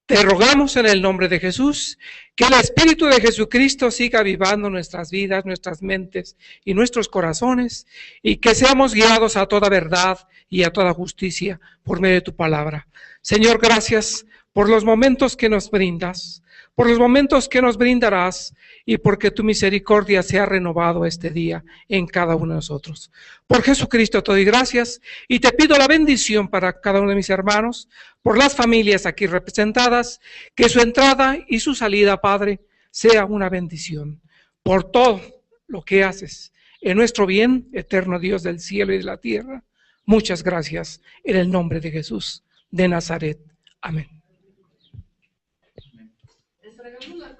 Te rogamos en el nombre de Jesús que el Espíritu de Jesucristo siga avivando nuestras vidas, nuestras mentes y nuestros corazones, y que seamos guiados a toda verdad y a toda justicia por medio de tu palabra. Señor, gracias por los momentos que nos brindas, por los momentos que nos brindarás, y porque tu misericordia se ha renovado este día en cada uno de nosotros. Por Jesucristo te doy gracias y te pido la bendición para cada uno de mis hermanos, por las familias aquí representadas, que su entrada y su salida, Padre, sea una bendición. Por todo lo que haces en nuestro bien, eterno Dios del cielo y de la tierra, muchas gracias en el nombre de Jesús de Nazaret. Amén. Les traigamos la